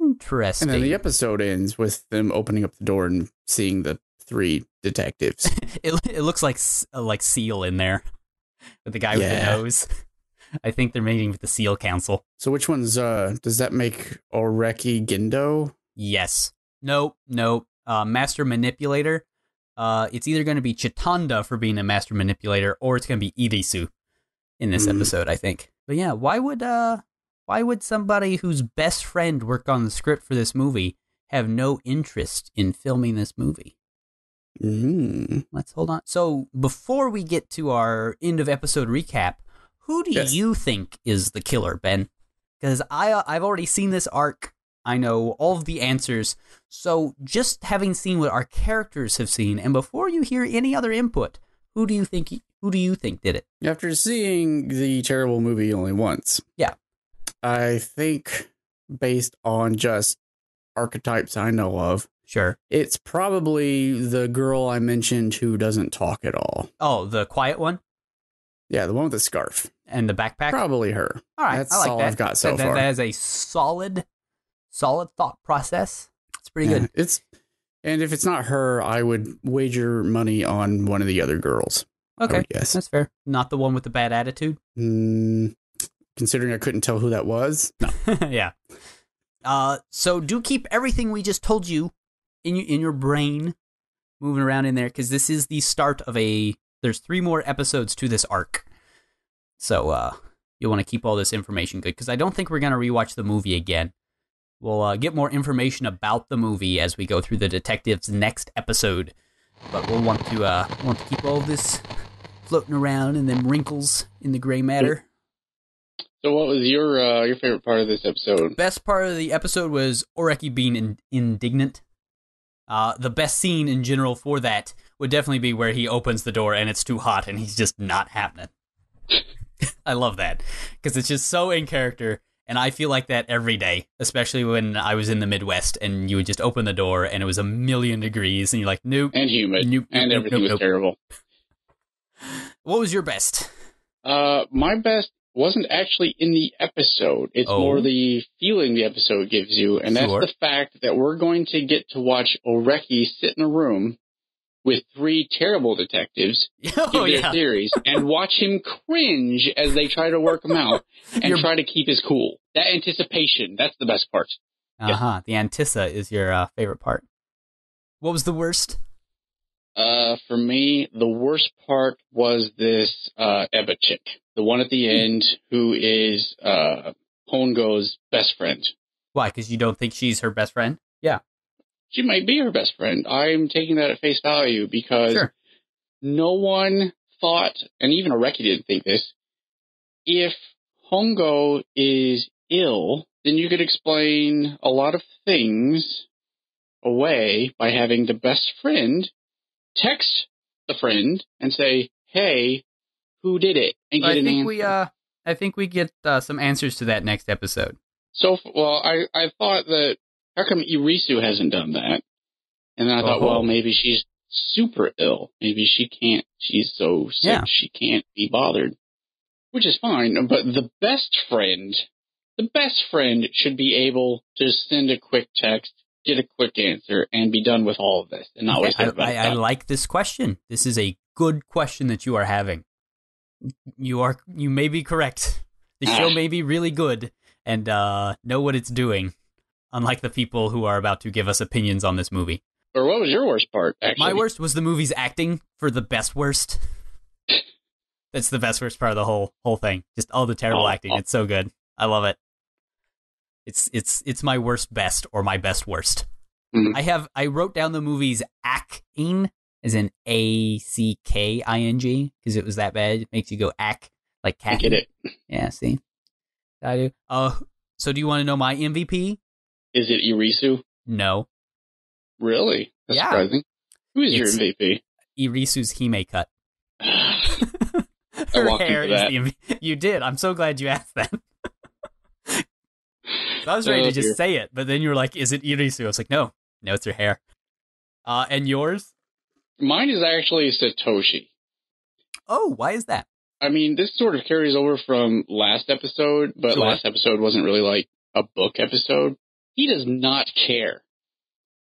Interesting. And then the episode ends with them opening up the door and seeing the 3 detectives. It looks like Seal in there with the guy with the nose. I think they're meeting with the Seal Council. So which one's, does that make Oreki Gendo? Yes. No. Master Manipulator. It's either going to be Chitanda for being a Master Manipulator, or it's going to be Irisu in this episode, I think. But yeah, why would somebody whose best friend worked on the script for this movie have no interest in filming this movie? Let's hold on. So before we get to our end of episode recap, who do you think is the killer, Ben? Because I've already seen this arc. I know all of the answers. So just having seen what our characters have seen, and before you hear any other input, who do you think did it? After seeing the terrible movie only once. Yeah. I think based on just archetypes I know of. Sure. It's probably the girl I mentioned who doesn't talk at all. Oh, the quiet one? Yeah, the one with the scarf. And the backpack? Probably her. All right, That's I like all that. I've got so far. That is a solid thought process. It's pretty good. And if it's not her, I would wager money on one of the other girls. Okay, yes, that's fair. Not the one with the bad attitude? Considering I couldn't tell who that was. No. Yeah. So do keep everything we just told you in your brain moving around in there, because this is the start of there's 3 more episodes to this arc. So you'll want to keep all this information good, because I don't think we're going to rewatch the movie again. We'll get more information about the movie as we go through the detectives next episode, but we'll want to keep all of this floating around and them wrinkles in the gray matter. So what was your favorite part of this episode? Best part of the episode was Oreki being indignant. The best scene in general for that would definitely be where he opens the door and it's too hot and he's just not happening. I love that, because it's just so in character, and I feel like that every day, especially when I was in the Midwest and you would just open the door and it was 1,000,000 degrees and you're like, nope. And humid. And everything was terrible. What was your best? My best wasn't actually in the episode. It's more the feeling the episode gives you, and that's the fact that we're going to get to watch Oreki sit in a room with 3 terrible detectives give their theories and watch him cringe as they try to work them out and try to keep his cool. That anticipation, that's the best part. The Antissa is your favorite part. What was the worst? For me, the worst part was this Eba chick, the one at the end who is Hongo's best friend. Why? Because you don't think she's her best friend? Yeah. She might be her best friend. I'm taking that at face value because no one thought, and even Oreki didn't think this, if Hongo is ill, then you could explain a lot of things away by having the best friend text the friend and say, hey, who did it? And get an answer. I think we get some answers to that next episode. So, I thought that, how come Irisu hasn't done that? And then I thought, well, maybe she's super ill. Maybe she's so sick she can't be bothered. Which is fine, but the best friend should be able to send a quick text, get a quick answer, and be done with all of this. And not waste everybody's time. I like this question. This is a good question that you are having. You may be correct. The show may be really good and know what it's doing, unlike the people who are about to give us opinions on this movie. Or what was your worst part, actually? My worst was the movie's acting for the best worst. That's the best worst part of the whole thing. Just all the terrible acting. It's so good. I love it. It's my worst best or my best worst. Mm-hmm. I wrote down the movie's acting as in ACKING because it was that bad. It makes you go ack like cat. I get it. Yeah, see? I do. So do you want to know my MVP? Is it Irisu? No. Really? That's surprising. Who is your MVP? Irisu's Hime-Cut. I walked hair into that. Is the you did. I'm so glad you asked that. So I was ready to just say it, but then you were like, is it Irisu? I was like, no, it's her hair. And yours? Mine is actually Satoshi. Oh, why is that? I mean, this sort of carries over from last episode, but Sure. last episode wasn't really like a book episode. He does not care.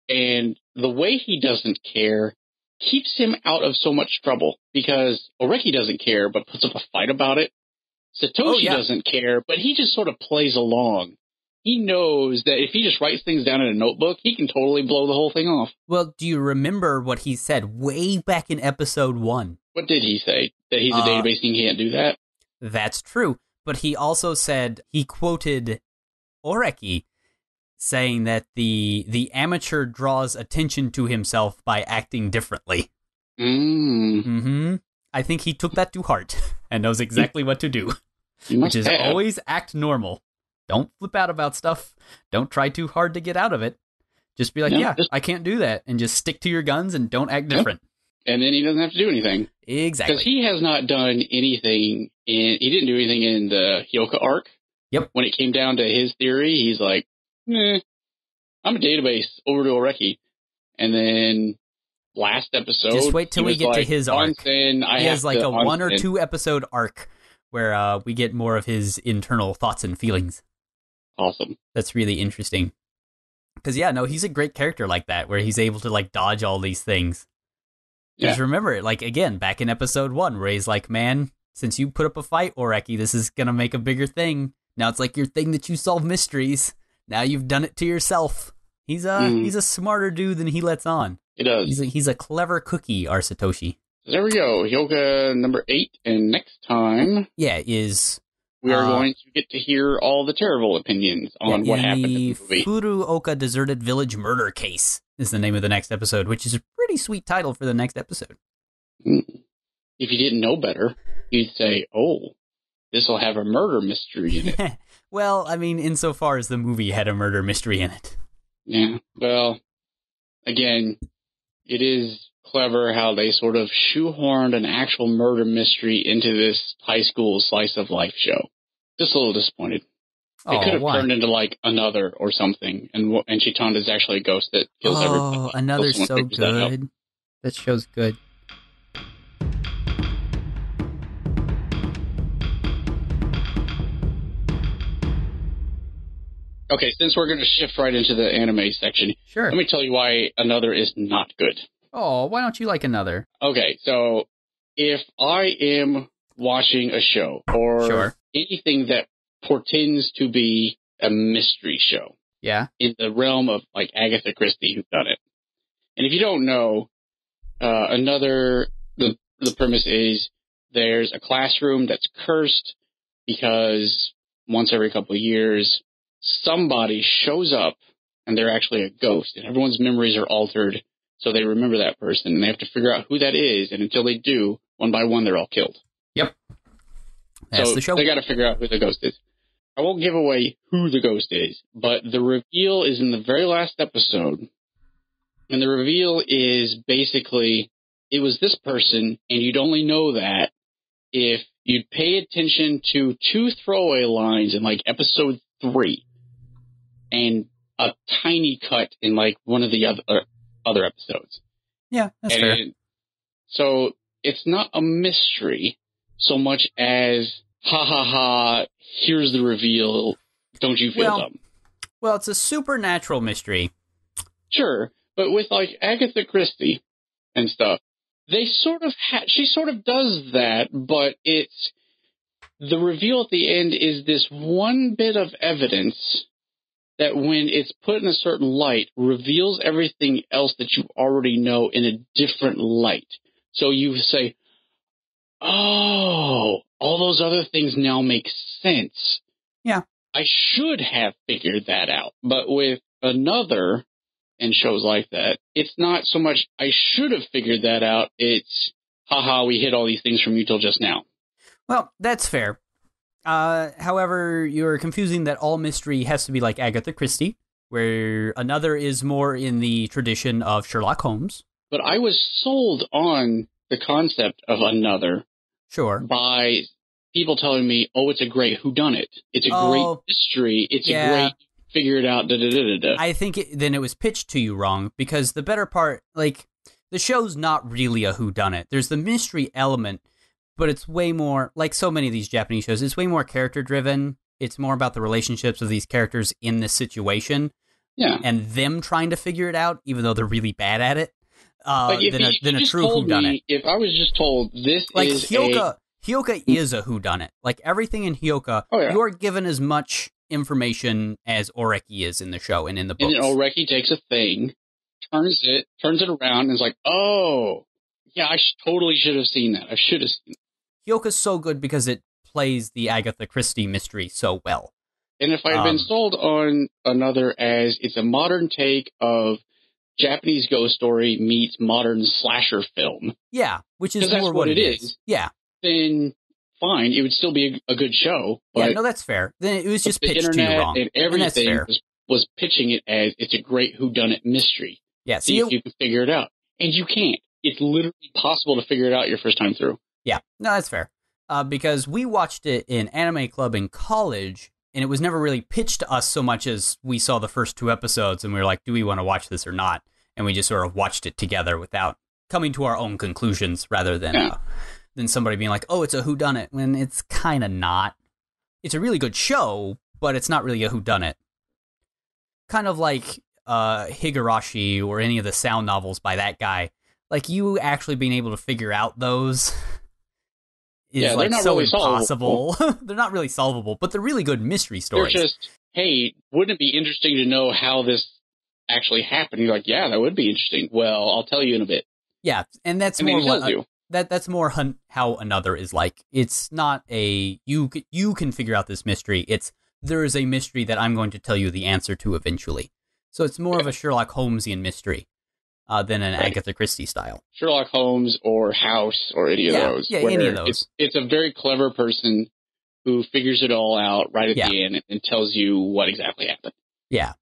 And the way he doesn't care keeps him out of so much trouble, because Oreki doesn't care, but puts up a fight about it. Satoshi doesn't care, but he just sort of plays along. He knows that if he just writes things down in a notebook, he can totally blow the whole thing off. Well, do you remember what he said way back in episode 1? What did he say? That he's a database and he can't do that? That's true. But he also said, he quoted Oreki saying that the amateur draws attention to himself by acting differently. Mm-hmm. I think he took that to heart and knows exactly what to do, which is always act normal. Don't flip out about stuff. Don't try too hard to get out of it. Just be like, I can't do that, and just stick to your guns and don't act different. And then he doesn't have to do anything. Exactly. Because he has not done anything he didn't do anything in the Hyouka arc. Yep. When it came down to his theory, he's like, I'm a database over to Oreki. And then last episode, just wait till we get to his arc. He has like a 1 or 2 episode arc where we get more of his internal thoughts and feelings. Awesome. That's really interesting. Because, he's a great character like that, where he's able to, like, dodge all these things. Just remember, like, again, back in episode 1, where he's like, man, since you put up a fight, Oreki, this is going to make a bigger thing. Now it's like your thing that you solve mysteries. Now you've done it to yourself. He's a smarter dude than he lets on. He does. He's a clever cookie, our Satoshi. There we go. Hyouka number 8, and next time... we are going to get to hear all the terrible opinions on what happened in the movie. Furuoka Deserted Village Murder Case is the name of the next episode, which is a pretty sweet title for the next episode. If you didn't know better, you'd say, this will have a murder mystery in it. Well, I mean, insofar as the movie had a murder mystery in it. Yeah, well, again, it is clever how they sort of shoehorned an actual murder mystery into this high school slice of life show. Just a little disappointed. It could have turned into like Another or something, and Chitanda's actually a ghost that kills everybody. Oh, Another's so good. That show's good. Okay, since we're going to shift right into the anime section, let me tell you why Another is not good. Oh, why don't you like Another? Okay, so if I am watching a show or anything that portends to be a mystery show in the realm of like Agatha Christie who's done it, and if you don't know, the premise is there's a classroom that's cursed because once every couple of years somebody shows up and they're actually a ghost, and everyone's memories are altered. So they remember that person, and they have to figure out who that is, and until they do, one by one, they're all killed. Yep. That's the show. They got to figure out who the ghost is. I won't give away who the ghost is, but the reveal is in the very last episode, and the reveal is basically, it was this person, and you'd only know that if you'd pay attention to 2 throwaway lines in, like, episode 3, and a tiny cut in, like, one of the other episodes. Yeah, that's fair. So it's not a mystery so much as, ha ha ha, here's the reveal, don't you feel dumb? Well, it's a supernatural mystery. Sure, but with like Agatha Christie and stuff, they sort of she sort of does that, but it's the reveal at the end is this one bit of evidence that when it's put in a certain light, reveals everything else that you already know in a different light. So you say, oh, all those other things now make sense. Yeah. I should have figured that out. But with Another and shows like that, it's not so much I should have figured that out. It's, haha, we hid all these things from you till just now. Well, that's fair. However, you're confusing that all mystery has to be like Agatha Christie, where Another is more in the tradition of Sherlock Holmes. But I was sold on the concept of Another by people telling me, oh, it's a great whodunit. It's a great mystery. It's a great figure it out. I think then it was pitched to you wrong, because the better part, like, the show's not really a whodunit. There's the mystery element, but it's way more, like so many of these Japanese shows, it's way more character-driven. It's more about the relationships of these characters in this situation. Yeah. And them trying to figure it out, even though they're really bad at it, than a true whodunit. If I was just told this like is Hyouka is a whodunit. Like, everything in Hyouka, you're given as much information as Oreki is in the show and in the books. And then Oreki takes a thing, turns it around, and is like, oh, yeah, I totally should have seen that. I should have seen that. Hyouka's so good because it plays the Agatha Christie mystery so well. And if I had been sold on another as it's a modern take of Japanese ghost story meets modern slasher film. Yeah, which is more what it is. Yeah. Then fine, it would still be a good show. But yeah, no, that's fair. Then it was just pitched to you wrong. And everything was pitching it as it's a great whodunit mystery. Yeah, see if you can figure it out. And you can't. It's literally possible to figure it out your first time through. Yeah, no, that's fair. Because we watched it in Anime Club in college, and it was never really pitched to us so much as we saw the first 2 episodes, and we were like, do we want to watch this or not? And we just sort of watched it together without coming to our own conclusions, rather than somebody being like, oh, it's a whodunit, when it's kind of not. It's a really good show, but it's not really a whodunit. Kind of like Higurashi or any of the sound novels by that guy. Like, you actually being able to figure out those is like so really impossible. They're not really solvable, but they're really good mystery stories. They're just, hey, wouldn't it be interesting to know how this actually happened? You're like, yeah, that would be interesting. Well, I'll tell you in a bit. Yeah, and that's more what that's more how Another is like. It's not a you can figure out this mystery. It's there is a mystery that I'm going to tell you the answer to eventually. So it's more of a Sherlock Holmesian mystery than an Agatha Christie style. Sherlock Holmes or House or any of those. Yeah, any of those. It's a very clever person who figures it all out right at the end and tells you what exactly happened. Yeah.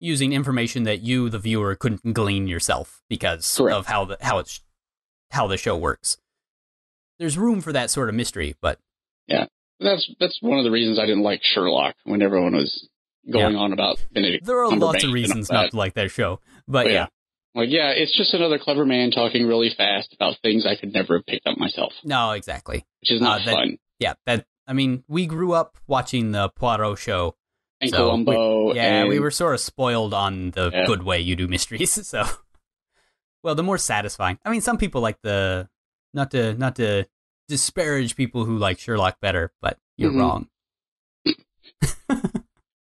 Using information that you, the viewer, couldn't glean yourself because of how the show works. There's room for that sort of mystery, but yeah, that's one of the reasons I didn't like Sherlock when everyone was going on about Benedict. There are lots of reasons not to like that show, but yeah. Like, yeah, it's just another clever man talking really fast about things I could never have picked up myself. No, exactly. Which is not fun. Yeah, I mean, we grew up watching the Poirot show. And Columbo. We were sort of spoiled on the good way you do mysteries, so. Well, the more satisfying. I mean, some people like not to disparage people who like Sherlock better, but you're wrong.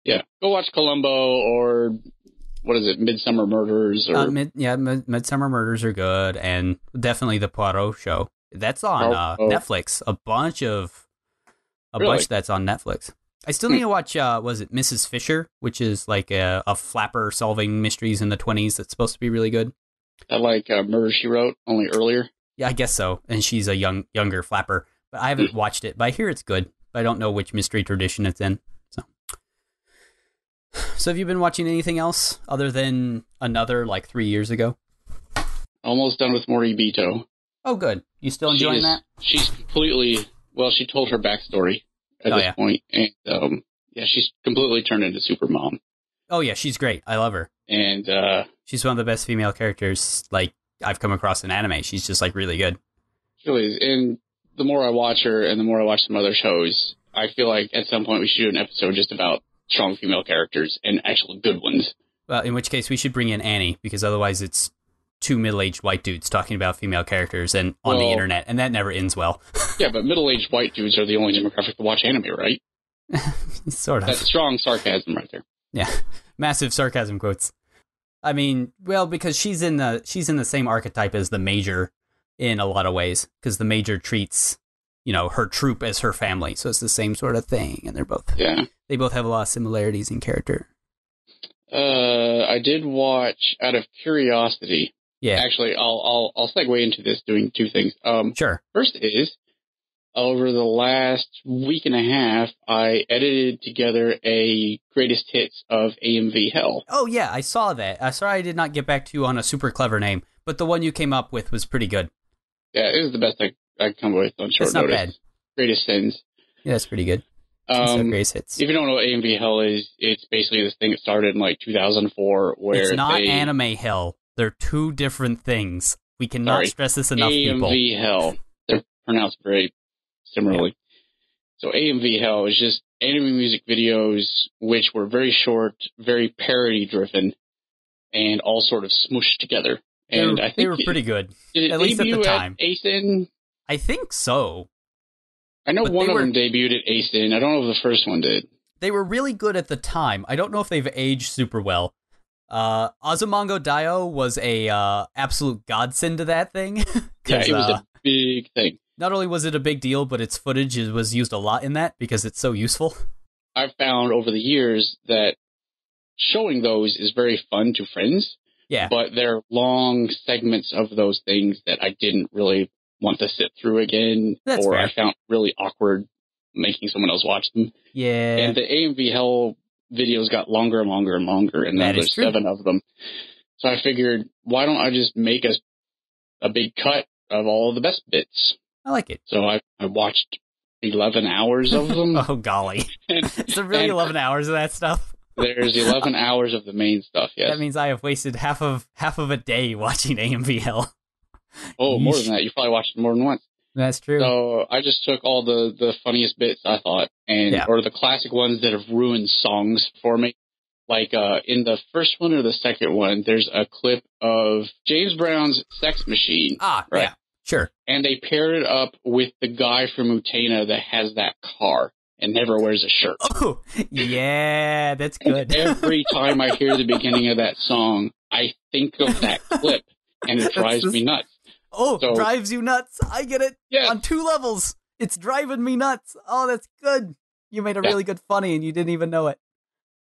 Yeah, go watch Columbo or what is it, Midsummer Murders? Or Midsummer Murders are good, and definitely the Poirot show. That's on Netflix. A bunch that's on Netflix. I still need to watch, was it Mrs. Fisher, which is like a flapper solving mysteries in the 1920s that's supposed to be really good. I like Murder, She Wrote, only earlier. Yeah, I guess so. And she's a younger flapper. But I haven't watched it, but I hear it's good. But I don't know which mystery tradition it's in. So have you been watching anything else other than Another, like 3 years ago? Almost done with Moribito. Oh, good. You still enjoying that? She's completely, she told her backstory at this point. And, she's completely turned into Supermom. Oh, yeah, she's great. I love her. And she's one of the best female characters, like, I've come across in anime. She's just, like, really good. She really is. And the more I watch her and the more I watch some other shows, I feel like at some point we should do an episode just about strong female characters and actual good ones. Well, in which case we should bring in Annie, because otherwise it's 2 middle-aged white dudes talking about female characters and on the internet, and that never ends well. Yeah, but middle-aged white dudes are the only demographic to watch anime, right? Sort of. That's strong sarcasm right there. Yeah, massive sarcasm quotes. I mean, well, because she's in the same archetype as the Major in a lot of ways, because the Major treats, her troop as her family, so it's the same sort of thing, and they both have a lot of similarities in character. I did watch out of curiosity. Yeah. Actually, I'll segue into this doing 2 things. Sure. First is, over the last week and a half, I edited together a greatest hits of AMV Hell. Oh, yeah, I saw that. Sorry I did not get back to you on a super clever name, but the one you came up with was pretty good. Yeah, it was the best I come with on short notice. It's not bad. Greatest Sins. Yeah, that's pretty good. Greatest hits. If you don't know what AMV Hell is, it's basically this thing that started in like 2004 where it's not anime hell. They're two different things. We cannot stress this enough, people. AMV Hell. They're pronounced very similarly. Yeah. So AMV Hell is just anime music videos which were very short, very parody-driven, and all sort of smooshed together. And I think they were pretty good, at least at the time. ASIN? I think so. I know one of them debuted at ASIN. I don't know if the first one did. They were really good at the time. I don't know if they've aged super well. Azumango Daioh was a absolute godsend to that thing. Yeah, it was a big thing. Not only was it a big deal, but its footage was used a lot in that because it's so useful. I've found over the years that showing those is very fun to friends. Yeah. But they're long segments of those things that I didn't really want to sit through again. That's fair. I found really awkward making someone else watch them. Yeah. And the AMV Hell videos got longer and longer and longer, and now there's 7 of them. So I figured, why don't I just make a big cut of all of the best bits? I like it. So I watched 11 hours of them. Oh, golly. Is there really 11 hours of that stuff? There's 11 hours of the main stuff, yes. That means I have wasted half of a day watching AMV Hell. Oh, more than that. You probably watched it more than once. That's true. So I just took all the funniest bits, I thought, or the classic ones that have ruined songs for me. Like in the first one or the second one, there's a clip of James Brown's Sex Machine. Ah, right? Yeah, sure. And they paired it up with the guy from Utena that has that car and never wears a shirt. Oh, yeah, that's good. Every time I hear the beginning of that song, I think of that clip, and it drives me nuts. Oh, so, drives you nuts. I get it. Yes. On 2 levels. It's driving me nuts. Oh, that's good. You made a really good funny and you didn't even know it.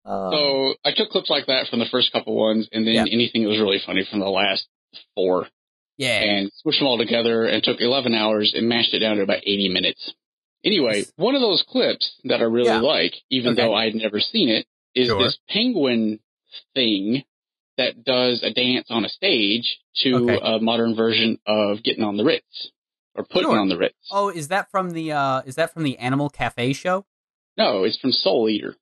So I took clips like that from the first couple ones and then anything that was really funny from the last 4. Yeah. And smushed them all together and took 11 hours and mashed it down to about 80 minutes. Anyway, one of those clips that I really like, even though I'd never seen it, is this penguin thing that does a dance on a stage to a modern version of Getting on the Ritz or Putting on the Ritz. Oh, is that from the Animal Cafe show? No, it's from Soul Eater.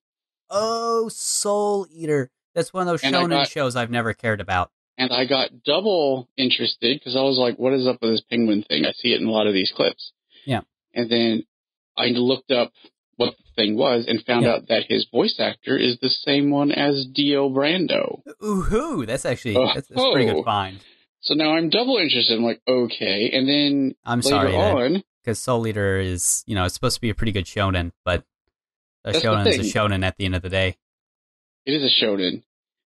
Oh, Soul Eater. That's one of those shonen shows I've never cared about. And I got double interested because I was like, what is up with this penguin thing? I see it in a lot of these clips. Yeah. And then I looked up what the thing was and found out that his voice actor is the same one as Dio Brando. Ooh, that's actually that's a pretty good find. So now I'm double interested. I'm like, okay. And then because Soul Eater is, it's supposed to be a pretty good shonen, but a shonen is a shonen at the end of the day. It is a shonen.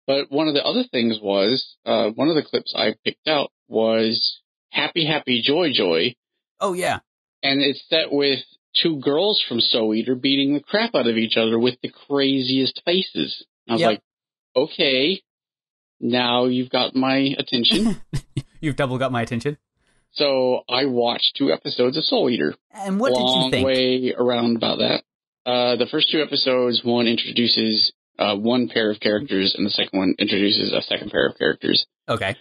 But one of the other things was, one of the clips I picked out was Happy Happy Joy Joy. Oh, yeah. And it's set with 2 girls from Soul Eater beating the crap out of each other with the craziest faces. I was like, okay, now you've got my attention. You've double got my attention. So I watched 2 episodes of Soul Eater. And what did you think? Long way around about that. The first 2 episodes, one introduces one pair of characters, and the second one introduces a second pair of characters. Okay.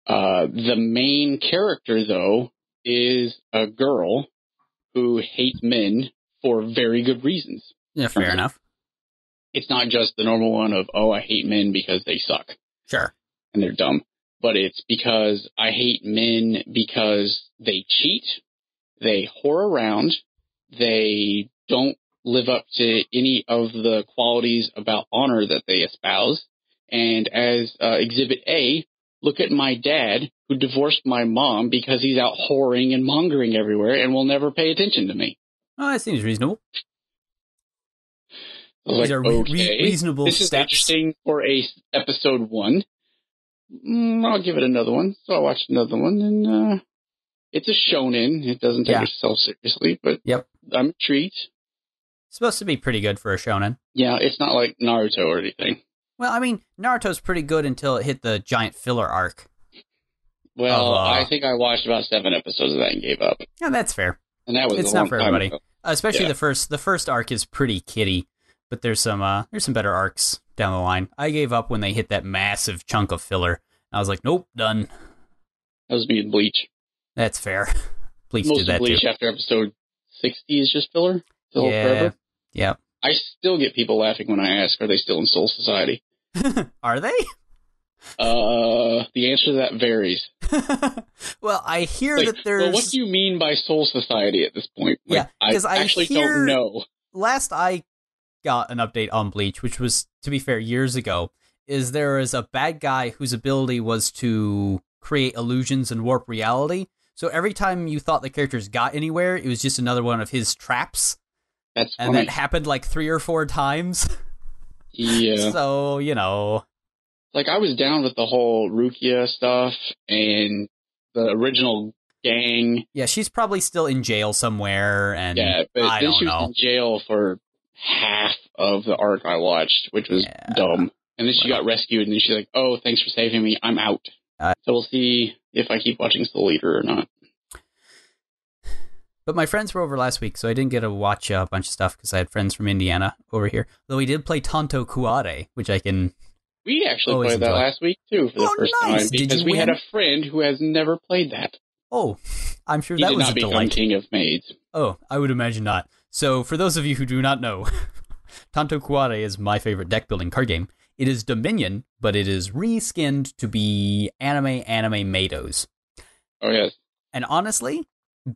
The main character, though, is a girl who hates men for very good reasons. Yeah, fair enough. It's not just the normal one of, I hate men because they suck. Sure. And they're dumb. But it's because I hate men because they cheat, they whore around, they don't live up to any of the qualities about honor that they espouse. And as Exhibit A, look at my dad who divorced my mom because he's out whoring and mongering everywhere and will never pay attention to me. Oh, that seems reasonable. These are reasonable this steps. This is interesting for episode 1. I'll give it another one. So I watched another one, and it's a shonen. It doesn't take itself seriously, but I'm intrigued. It's supposed to be pretty good for a shonen. Yeah, it's not like Naruto or anything. Well, I mean, Naruto's pretty good until it hit the giant filler arc. Well, I think I watched about 7 episodes of that and gave up. Yeah, that's fair. And that was it's a long not for time everybody. ago. Especially the first arc is pretty kiddie, but there's some better arcs down the line. I gave up when they hit that massive chunk of filler. I was like, nope, done. That was me in Bleach. That's fair. Bleach Most did that of Bleach too. After episode 60 is just filler. Yeah. Yeah. I still get people laughing when I ask, are they still in Soul Society? Are they? The answer to that varies. Well, I hear like, that there's... Well, what do you mean by Soul Society at this point? Like, yeah, because I actually hear... don't know. Last I got an update on Bleach, which was, to be fair, years ago, is there is a bad guy whose ability was to create illusions and warp reality. So every time you thought the characters got anywhere, it was just another one of his traps. That's funny. And that happened like 3 or 4 times. Yeah. So, you know. Like, I was down with the whole Rukia stuff and the original gang. Yeah, she's probably still in jail somewhere, and yeah, but I then don't she was know. in jail for half of the arc I watched, which was dumb. And then she got rescued, and then she's like, oh, thanks for saving me, I'm out. So we'll see if I keep watching Soul Eater or not. But my friends were over last week, so I didn't get to watch a bunch of stuff because I had friends from Indiana over here. Though we did play Tanto Kuare, which I can... We actually always played that enjoy. last week, too, for the first nice. time. Because we had a friend who has never played that. Oh, I'm sure He that did was not a become delight. King of Maids. Oh, I would imagine not. So, for those of you who do not know, Tanto Kuare is my favorite deck-building card game. It is Dominion, but it is reskinned to be anime Maidos. Oh, yes. And honestly,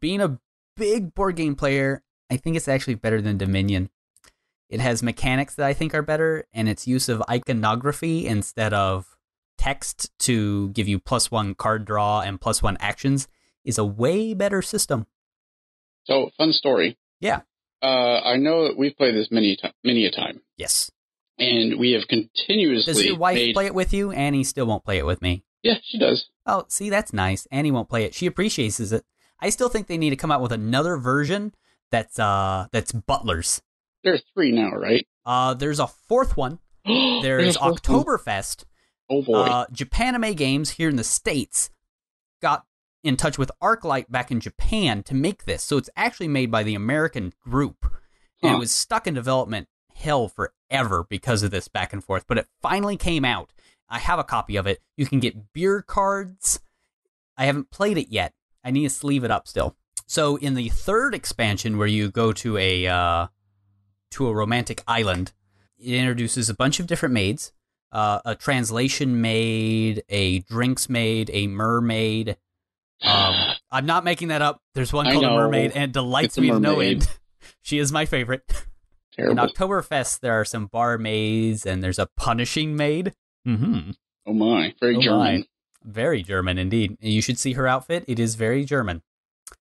being a big board game player, I think it's actually better than Dominion. It has mechanics that I think are better, and its use of iconography instead of text to give you +1 card draw and +1 actions is a way better system. So, fun story. Yeah. I know that we've played this many a time. Yes. And we have continuously Does your wife play it with you? Annie still won't play it with me. Yeah, she does. Oh, see, that's nice. Annie won't play it. She appreciates it. I still think they need to come out with another version that's Butlers. There are 3 now, right? There's a 4th one. There's Oktoberfest. Oh, boy. Japanime Games here in the States got in touch with ArcLight back in Japan to make this. So it's actually made by the American group. And it was stuck in development hell forever because of this back and forth. But it finally came out. I have a copy of it. You can get beer cards. I haven't played it yet. I need to sleeve it up still. So in the 3rd expansion, where you go to a romantic island, it introduces a bunch of different maids. A translation maid, a drinks maid, a mermaid. I'm not making that up. There's one called a mermaid, and it delights me to no end. She is my favorite. Terrible. In Oktoberfest, there are some barmaids, and there's a punishing maid. Mm-hmm. Oh my, very German. Very German indeed. You should see her outfit. It is very German.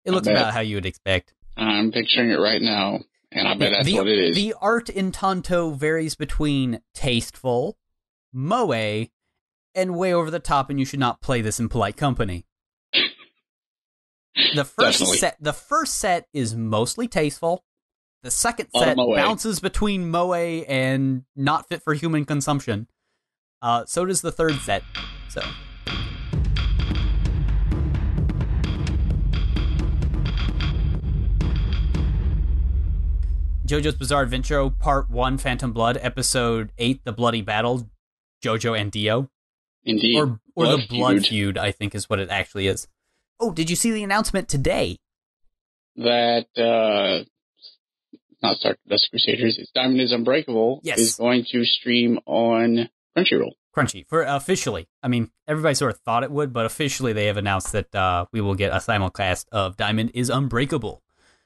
It looks about how you would expect. I'm picturing it right now, and I bet that's what it is. The art in Tanto varies between tasteful, moe, and way over the top, and you should not play this in polite company. The first set is mostly tasteful. The second set bounces between moe and not fit for human consumption. So does the 3rd set. So. JoJo's Bizarre Adventure, Part 1, Phantom Blood, Episode 8, The Bloody Battle, JoJo and Dio. Indeed. Or the Blood Feud, I think is what it actually is. Oh, did you see the announcement today? That, not Stardust Crusaders, it's Diamond is Unbreakable, is going to stream on Crunchyroll. For officially. I mean, everybody sort of thought it would, but officially they have announced that we will get a simulcast of Diamond is Unbreakable.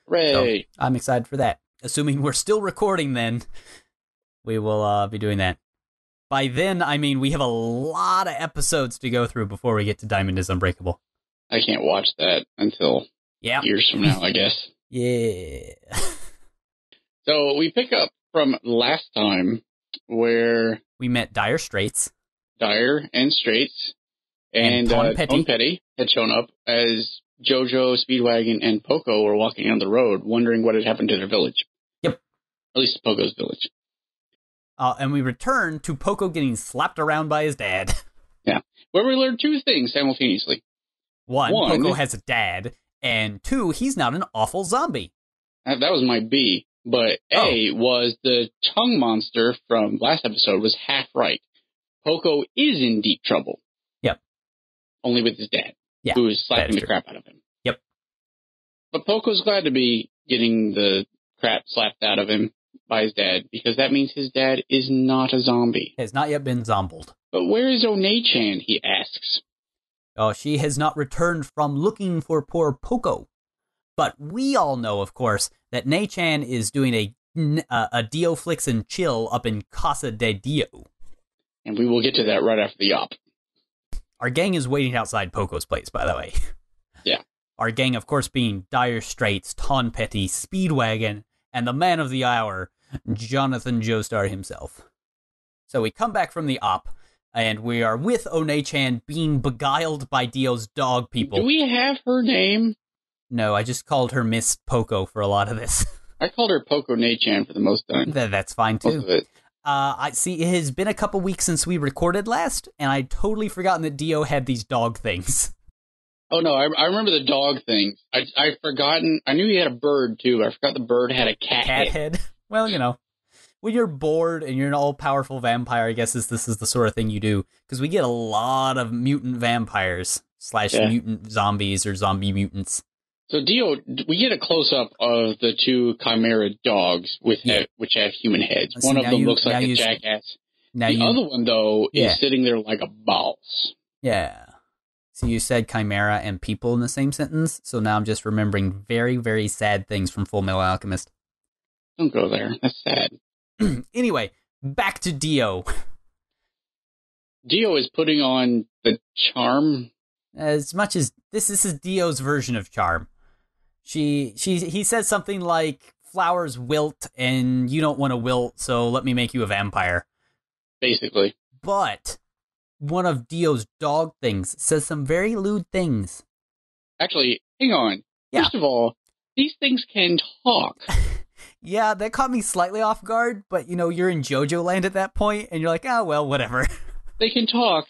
Hooray! So, I'm excited for that. Assuming we're still recording then, we will be doing that. By then, I mean, we have a lot of episodes to go through before we get to Diamond is Unbreakable. I can't watch that until years from now, I guess. Yeah. So we pick up from last time where we met Dire Straits. Dire and Straits. And Tom Petty had shown up as Jojo, Speedwagon, and Poco were walking down the road, wondering what had happened to their village. Yep. At least Poco's village. And we return to Poco getting slapped around by his dad. Yeah. Where we learned 2 things simultaneously. One, Poco has a dad, and 2, he's not an awful zombie. That was my B. But A was the tongue monster from last episode was half right. Poco is in deep trouble. Yep. Only with his dad, who is slapping the crap out of him. Yep. But Poco's glad to be getting the crap slapped out of him by his dad, because that means his dad is not a zombie. Has not yet been zombled. But where is One-chan, he asks. Oh, she has not returned from looking for poor Poco. But we all know, of course, that Nei-chan is doing a Dio Flicks and chill up in Casa de Dio. And we will get to that right after the op. Our gang is waiting outside Poco's place, by the way. Yeah. Our gang, of course, being Dire Straits, Ton Petty, Speedwagon, and the man of the hour, Jonathan Joestar himself. So we come back from the op, and we are with One-chan being beguiled by Dio's dog people. Do we have her name? No, I just called her Miss Poco for a lot of this. I called her Poco Nei-chan for the most time. That's fine, too. Most of it. I see it has been a couple weeks since we recorded last, and I'd totally forgotten that Dio had these dog things. Oh, no, I remember the dog thing. I'd forgotten. I knew he had a bird, too. I forgot the bird had a cat head. Well, you know, when you're bored and you're an all-powerful vampire, I guess this is the sort of thing you do. Because we get a lot of mutant vampires / mutant zombies or zombie mutants. So, Dio, we get a close-up of the two chimera dogs which have human heads. One of them looks like a jackass. The other one, though, is sitting there like a boss. Yeah. So you said chimera and people in the same sentence, so now I'm just remembering very, very sad things from Full Metal Alchemist. Don't go there. That's sad. Anyway, back to Dio. Dio is putting on the charm. As much as this is Dio's version of charm. He says something like, flowers wilt and you don't want to wilt, so let me make you a vampire. Basically. But one of Dio's dog things says some very lewd things. Actually, hang on. Yeah. First of all, these things can talk. Yeah, that caught me slightly off guard, but you know, you're in Jojo land at that point, and you're like, oh, well, whatever. They can talk,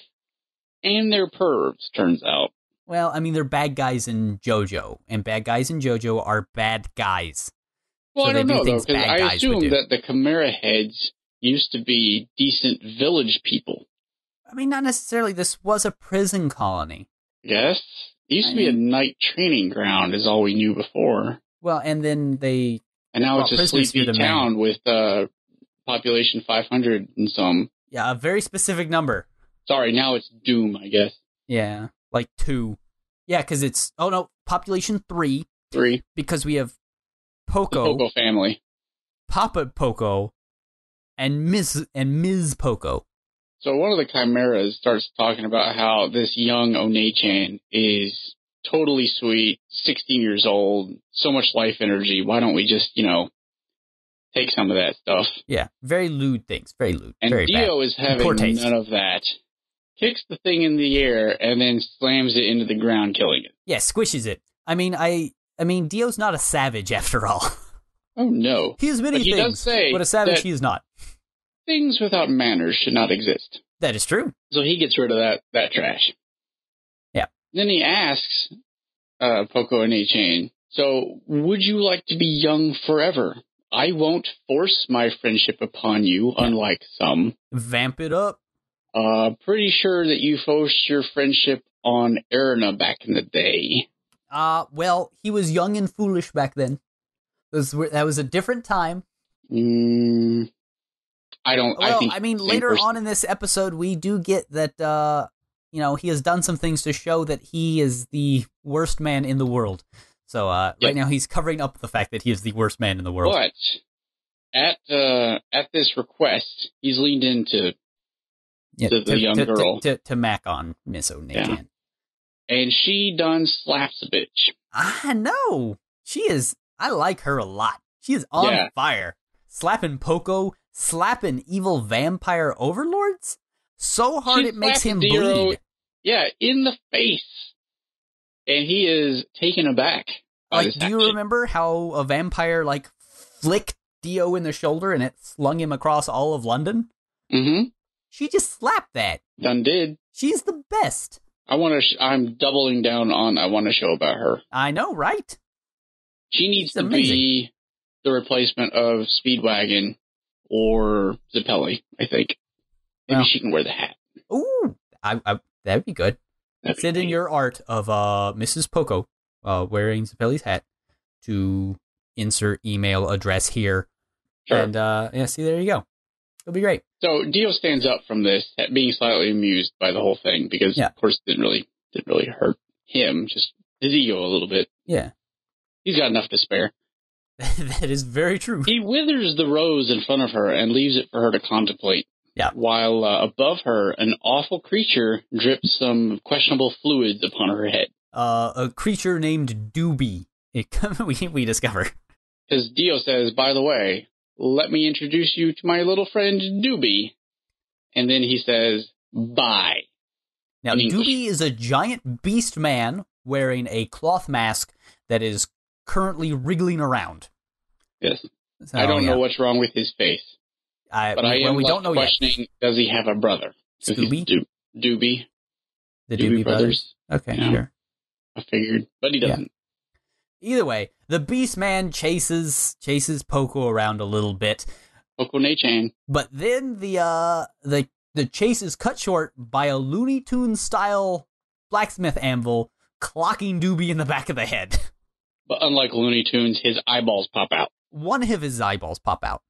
and they're pervs, turns out. Well, I mean, they're bad guys in Jojo, and bad guys in Jojo are bad guys. Well, so I don't know, though, because I assume that the Chimera heads used to be decent village people. I mean, not necessarily. This was a prison colony. Yes. It used to be a night training ground, is all we knew before. Well, and then they... And now it's a sleepy town with population 500 and some. Yeah, a very specific number. Sorry, now it's Doom, I guess. Yeah, like 2. Yeah, because it's... Oh, no, population 3. 3. Because we have Poco. The Poco family. Papa Poco and Ms. Poco. So one of the chimeras starts talking about how this young One-chan is totally sweet, 16 years old, so much life energy. Why don't we just, take some of that stuff? Yeah, very lewd things. Very lewd. And very Dio bad. is having none of that. Kicks the thing in the air and then slams it into the ground, killing it. Yeah, squishes it. I mean, Dio's not a savage after all. Oh, no. He is many things, does say but a savage he is not. Things without manners should not exist. That is true. So he gets rid of that trash. Yeah. Then he asks Poco and One-chan, so would you like to be young forever? I won't force my friendship upon you, unlike some. Vamp it up. Pretty sure that you forced your friendship on Erna back in the day. Well, he was young and foolish back then. That was a different time. Later on in this episode, we do get that, he has done some things to show that he is the worst man in the world. So, right now he's covering up the fact that he is the worst man in the world. But, at this request, he's leaned into the young girl. To mac on Miss One-chan. Yeah. And she done slaps a bitch. I know. I like her a lot. She is on fire. Slapping Poco, slapping evil vampire overlords so hard it makes him bleed. Yeah, in the face. And he is taken aback. Do you remember how a vampire, flicked Dio in the shoulder and it slung him across all of London? Mm-hmm. She just slapped that. Done did. She's the best. I'm doubling down on I want to show about her. I know, right? She needs to be the replacement of Speedwagon or Zappelli, I think. Maybe she can wear the hat. Ooh, that'd be good. Send in your art of Mrs. Poco wearing Zappelli's hat to insert email address here. Sure. And see, there you go. It'll be great. So Dio stands up from this, being slightly amused by the whole thing because, of course, it didn't really hurt him, just his ego a little bit. Yeah. He's got enough to spare. That is very true. He withers the rose in front of her and leaves it for her to contemplate. Yeah. While above her, an awful creature drips some questionable fluids upon her head. A creature named Doobie. We discover. Because Dio says, by the way, let me introduce you to my little friend Doobie. And then he says, bye. Now, Doobie is a giant beast man wearing a cloth mask that is currently wriggling around. Yes. So, I don't know what's wrong with his face. We don't know questioning, yet. Does he have a brother? Doobie? Doobie. The Doobie brothers? Okay, sure. I figured, but he doesn't. Yeah. Either way, the Beast Man chases Poco around a little bit. Poco Ne-chan. But then the chase is cut short by a Looney Tunes style blacksmith anvil clocking Doobie in the back of the head. But unlike Looney Tunes, his eyeballs pop out. One of his eyeballs pop out.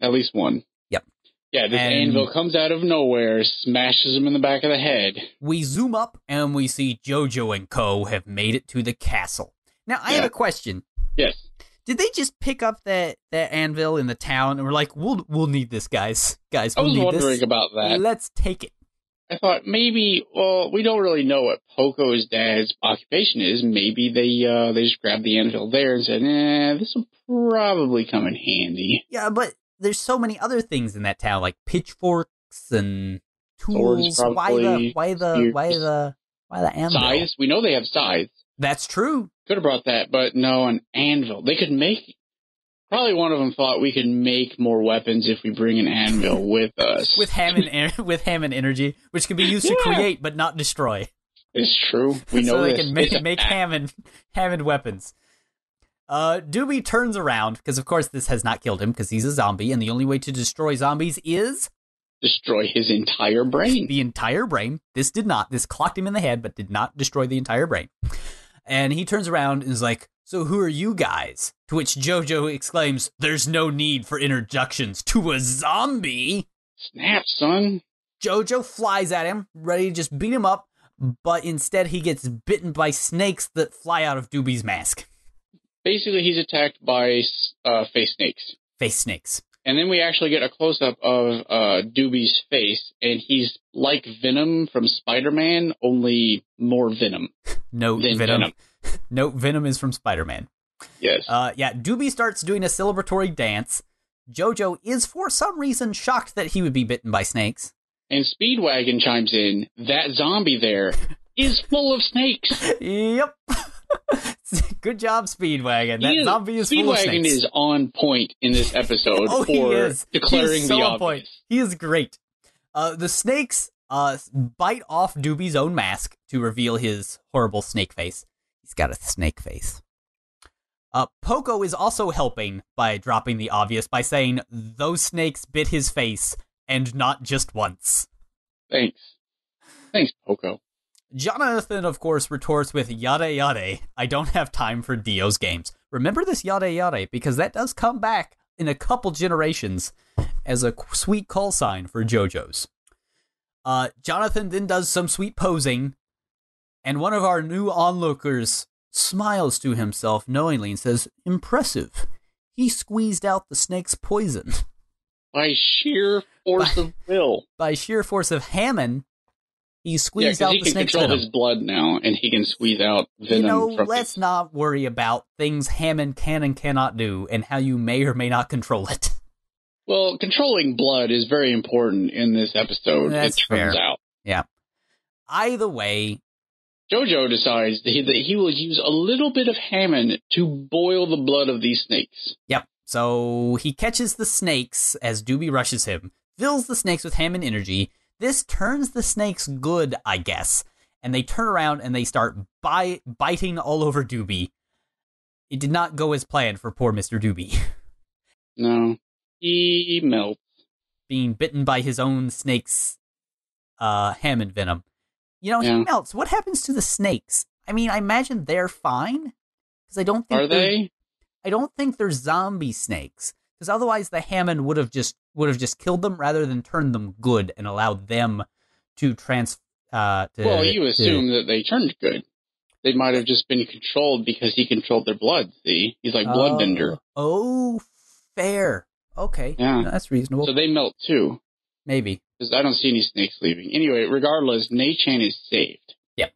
At least one. Yep. Yeah, this anvil comes out of nowhere, smashes him in the back of the head. We zoom up, and we see Jojo and co. have made it to the castle. Now, I have a question. Yes. Did they just pick up that anvil in the town and were like, we'll need this, guys. Guys, we'll need this. I was wondering about that. Let's take it. I thought maybe, we don't really know what Poco's dad's occupation is. Maybe they just grabbed the anvil there and said, this will probably come in handy. Yeah, but there's so many other things in that town, like pitchforks and tools. Swords, why the anvil? Scythes? We know they have scythes. That's true. Could have brought that, but no, an anvil. They could make. Probably one of them thought we could make more weapons if we bring an anvil with us. with Hammond energy, which can be used to create but not destroy. It's true. We know so they this. can make Hammond weapons. Doobie turns around, because of course this has not killed him, because he's a zombie, and the only way to destroy zombies is... destroy his entire brain. The entire brain. This did not. This clocked him in the head, but did not destroy the entire brain. And he turns around and is like, so who are you guys? To which Jojo exclaims, there's no need for introductions to a zombie. Snap, son. Jojo flies at him, ready to just beat him up, but instead he gets bitten by snakes that fly out of Doobie's mask. Basically, he's attacked by face snakes. Face snakes. And then we actually get a close-up of Doobie's face, and he's like Venom from Spider-Man, only more Venom. No, Venom. No, Venom is from Spider-Man. Yes. Doobie starts doing a celebratory dance. Jojo is, for some reason, shocked that he would be bitten by snakes. And Speedwagon chimes in, that zombie there is full of snakes. Yep. Good job, Speedwagon. That zombie is full of snakes. Speedwagon is on point in this episode for declaring the obvious. Point. He is great. The snakes bite off Doobie's own mask to reveal his horrible snake face. He's got a snake face. Poco is also helping by dropping the obvious by saying those snakes bit his face, and not just once. Thanks, Poco. Jonathan, of course, retorts with yada yada. I don't have time for Dio's games. Remember this yada yada, because that does come back in a couple generations as a sweet call sign for JoJo's. Jonathan then does some sweet posing, and one of our new onlookers smiles to himself knowingly and says, impressive. He squeezed out the snake's poison. By sheer force of will. By sheer force of Hammond. He squeezed out the snake's venom. He can control his blood now, and he can squeeze out venom from let's not worry about things Hammond can and cannot do, and how you may or may not control it. Well, controlling blood is very important in this episode, That's it turns out. Yeah. Either way... Jojo decides that he will use a little bit of Hammond to boil the blood of these snakes. Yep. So he catches the snakes as Doobie rushes him, fills the snakes with Hammond energy. This turns the snakes good, I guess. And they turn around and they start biting all over Doobie. It did not go as planned for poor Mr. Doobie. No. He melts. Being bitten by his own snake's Hammond venom. He melts. What happens to the snakes? I mean, I imagine they're fine. Because I don't think Are they? I don't think they're zombie snakes. Because otherwise the Hammond would have just killed them rather than turned them good and allowed them to well, you assume that they turned good. They might have just been controlled because he controlled their blood, see? He's like bloodbender. Oh, fair. Okay. Yeah. That's reasonable. So they melt too. Maybe. Because I don't see any snakes leaving. Anyway, regardless, Nei-chan is saved. Yep.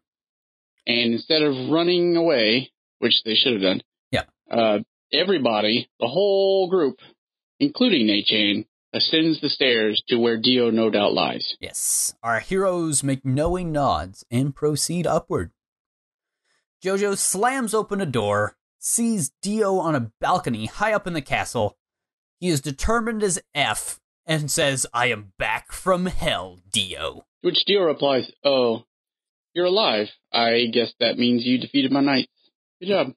And instead of running away, which they should have done, everybody, the whole group, including Nei-chan, ascends the stairs to where Dio no doubt lies. Yes. Our heroes make knowing nods and proceed upward. Jojo slams open a door, sees Dio on a balcony high up in the castle. He is determined as F and says, "I am back from hell, Dio." Which Dio replies, "Oh, you're alive. I guess that means you defeated my knights. Good job."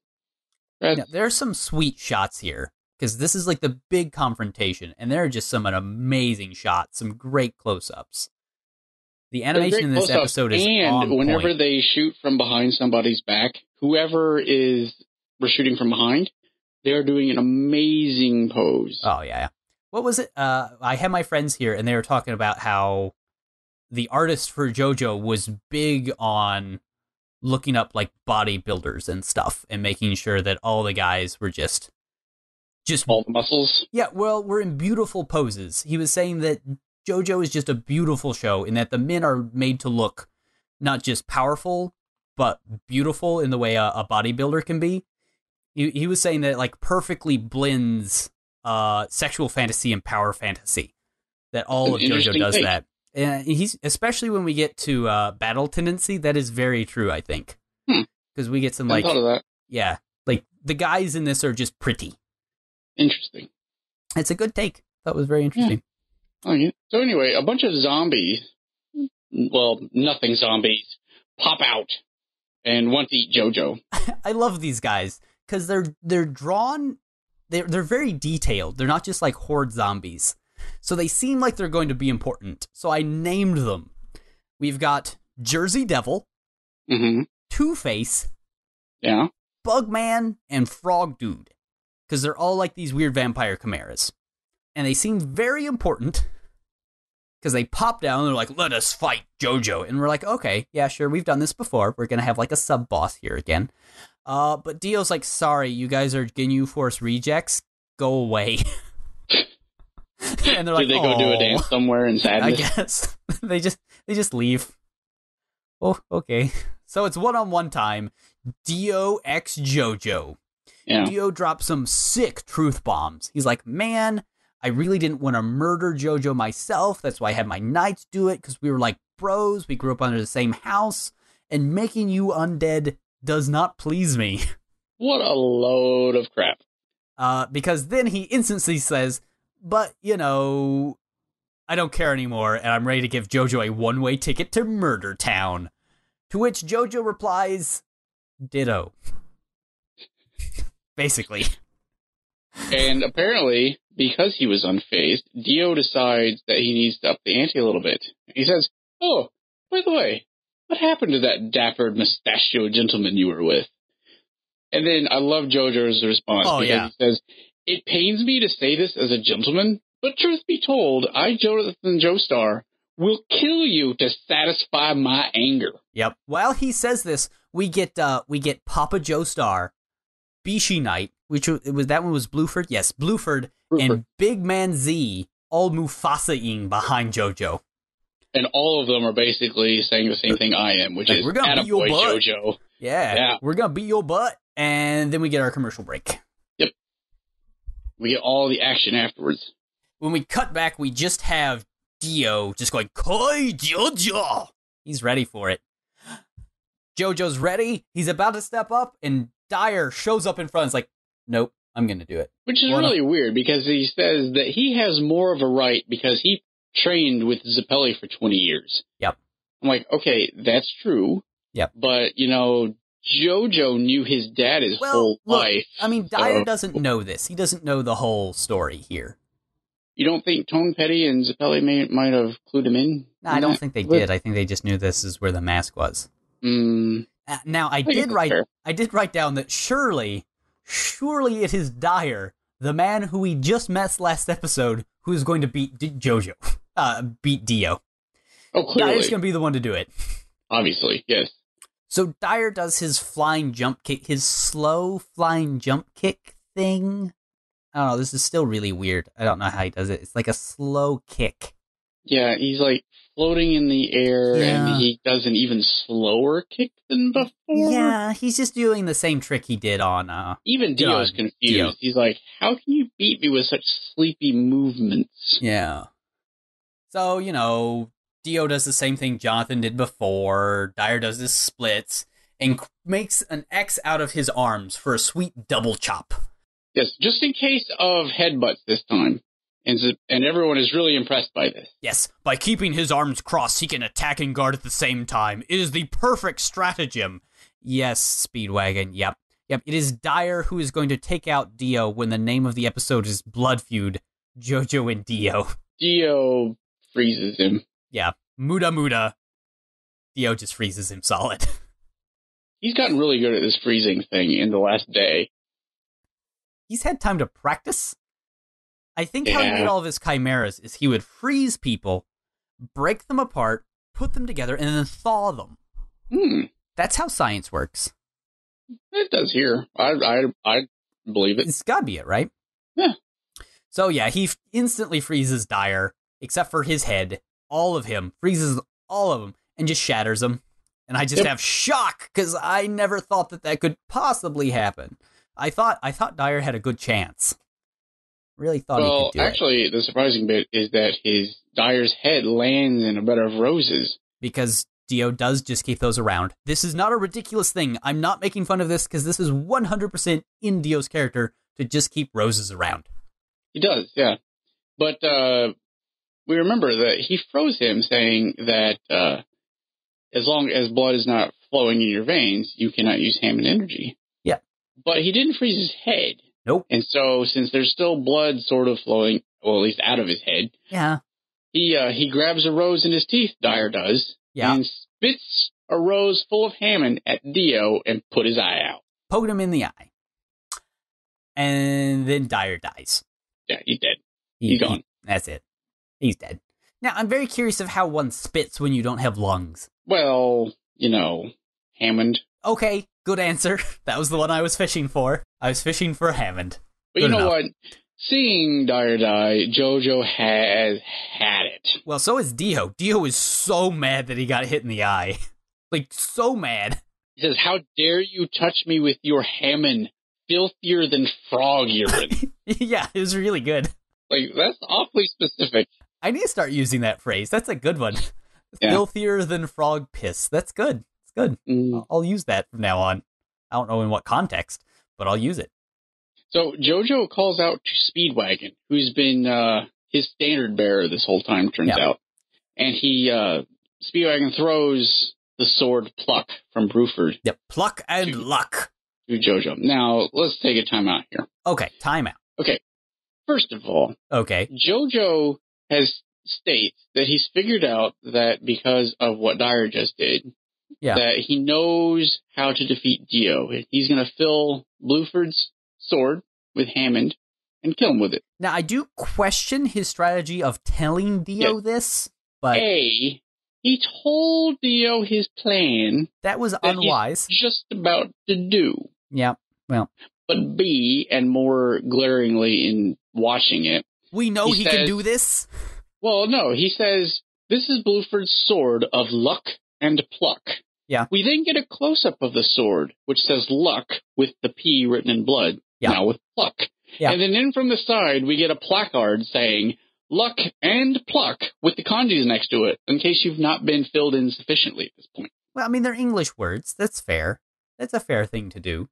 Now, there are some sweet shots here, because this is like the big confrontation, and there are just some amazing shots, some great close-ups. The animation in this episode is on point. Whenever they shoot from behind somebody's back, whoever we're shooting from behind, they're doing an amazing pose. Oh, yeah. What was it? I had my friends here, and they were talking about how the artist for JoJo was big on looking up like bodybuilders and stuff and making sure that all the guys were just all the muscles. Yeah, well, we're in beautiful poses. He was saying that JoJo is just a beautiful show in that the men are made to look not just powerful, but beautiful in the way a bodybuilder can be. He was saying that it like perfectly blends sexual fantasy and power fantasy. That all of JoJo does that. And he's especially when we get to battle tendency, that is very true, I think. Because we get some like thought of that. Yeah, like the guys in this are just pretty. Interesting. It's a good take. That was very interesting. Yeah. Oh, yeah. So anyway, a bunch of zombies, well, nothing zombies, pop out and want to eat JoJo. I love these guys because they're drawn, they're very detailed. They're not just like horde zombies. So they seem like they're going to be important. So I named them. We've got Jersey Devil, Two-Face, Bugman, and Frog Dude. Because they're all like these weird vampire chimeras. And they seem very important because they pop down and they're like, "Let us fight JoJo." And we're like, okay, yeah, sure, we've done this before. We're going to have like a sub-boss here again. But Dio's like, "Sorry, you guys are Ginyu Force rejects. Go away." And they're like, "Did they go do a dance somewhere in sadness?" I guess. they just leave. Oh, okay. So it's one-on-one time. Dio x JoJo. Yeah. Dio drops some sick truth bombs. He's like, "Man, I really didn't want to murder JoJo myself. That's why I had my knights do it, because we were like bros. We grew up under the same house, and making you undead does not please me." What a load of crap. Because then he instantly says, "But, you know, I don't care anymore, and I'm ready to give JoJo a one-way ticket to Murder Town." To which JoJo replies, "Ditto." Basically. And apparently, because he was unfazed, Dio decides that he needs to up the ante a little bit. He says, "Oh, by the way, what happened to that dapper mustachioed gentleman you were with?" And then I love JoJo's response because he says, "It pains me to say this as a gentleman, but truth be told, I, Jonathan Joestar, will kill you to satisfy my anger." Yep. While he says this, we get Papa Joestar, Bishi Knight, which was that one was Bluford? Yes, Bluford, and Big Man Z all Mufasa-ing behind JoJo. And all of them are basically saying the same thing I am, which like, is, "We're gonna beat your butt, JoJo." Yeah, we're gonna beat your butt. And then we get our commercial break. Yep. We get all the action afterwards. When we cut back, we just have Dio just going, "Koi JoJo!" He's ready for it. JoJo's ready. He's about to step up, and Dyer shows up in front. It's like, "Nope, I'm going to do it." Which is really weird, because he says that he has more of a right because he trained with Zeppeli for 20 years. Yep. I'm like, okay, that's true. Yep. But, you know, JoJo knew his dad his whole life. I mean, Dyer doesn't know this. He doesn't know the whole story here. You don't think Tone Petty and Zeppeli might have clued him in? No, I don't think they did. I think they just knew this is where the mask was. Now, I did write down that surely it is Dyer the man who we just met last episode, who is going to beat Jojo, beat Dio. Oh, clearly. Dyer's going to be the one to do it. Obviously, yes. So Dyer does his flying jump kick, his slow flying jump kick thing. I don't know, this is still really weird. I don't know how he does it. It's like a slow kick. Yeah, he's like floating in the air, and he does an even slower kick than before. Yeah, he's just doing the same trick he did on... Even Dio's confused. Dio. He's like, how can you beat me with such sleepy movements? Yeah. So, you know, Dio does the same thing Jonathan did before. Dyer does his splits, and makes an X out of his arms for a sweet double chop. Yes, just in case of headbutts this time. And everyone is really impressed by this. Yes, by keeping his arms crossed, he can attack and guard at the same time. It is the perfect stratagem. Yes, Speedwagon, yep. It is Dyer who is going to take out Dio when the name of the episode is Blood Feud, Jojo and Dio. Dio freezes him. Yeah, Muda. Dio just freezes him solid. He's gotten really good at this freezing thing in the last day. He's had time to practice. I think how he made all of his chimeras is he would freeze people, break them apart, put them together, and then thaw them. That's how science works. It does here. I believe it. It's gotta be it, right? Yeah. So yeah, he instantly freezes Dyer, except for his head. All of him. Freezes all of them, and just shatters them. And I just have shock, because I never thought that could possibly happen. I thought Dyer had a good chance. Really thought he could do it. Well, actually, the surprising bit is that his Dyer's head lands in a bed of roses. Because Dio does just keep those around. This is not a ridiculous thing. I'm not making fun of this, because this is 100% in Dio's character to just keep roses around. He does, yeah. But we remember that he froze him, saying that as long as blood is not flowing in your veins, you cannot use Hammond energy. Yeah. But he didn't freeze his head. Nope. And so, since there's still blood sort of flowing, well, at least out of his head, he grabs a rose in his teeth, Dyer does, and spits a rose full of Hammond at Dio and put his eye out. Poked him in the eye. And then Dyer dies. Yeah, he's dead. He's gone. That's it. He's dead. Now, I'm very curious of how one spits when you don't have lungs. Well, you know, Hammond. Okay, good answer. That was the one I was fishing for. I was fishing for Hammond. But you know what? Seeing Dyer die, Jojo has had it. Well, so is Dio. Dio is so mad that he got hit in the eye. Like, so mad. He says, how dare you touch me with your Hammond, filthier than frog urine. Yeah, it was really good. Like, that's awfully specific. I need to start using that phrase. That's a good one. Yeah. Filthier than frog piss. That's good. It's good. I'll use that from now on. I don't know in what context, but I'll use it. So Jojo calls out to Speedwagon, who's been his standard bearer this whole time, turns out. And Speedwagon throws the sword Pluck from Bruford. Yep, Pluck and Luck. To Jojo. Now, let's take a time out here. Okay, time out. Okay. First of all, Jojo states that he's figured out that because of what Dyer just did, that he knows how to defeat Dio. He's going to fill Bluford's sword with Hammond and kill him with it. Now, I do question his strategy of telling Dio this, but... A, he told Dio his plan. That was unwise. He's just about to do. Yeah, well... But B, and more glaringly in watching it... We know he can do this? Well, no, he says, this is Bluford's sword of luck and pluck. Yeah. We then get a close-up of the sword, which says luck with the P written in blood, now with pluck. Yeah. And then in from the side, we get a placard saying, luck and pluck with the kanjis next to it, in case you've not been filled in sufficiently at this point. Well, I mean, they're English words. That's fair. That's a fair thing to do.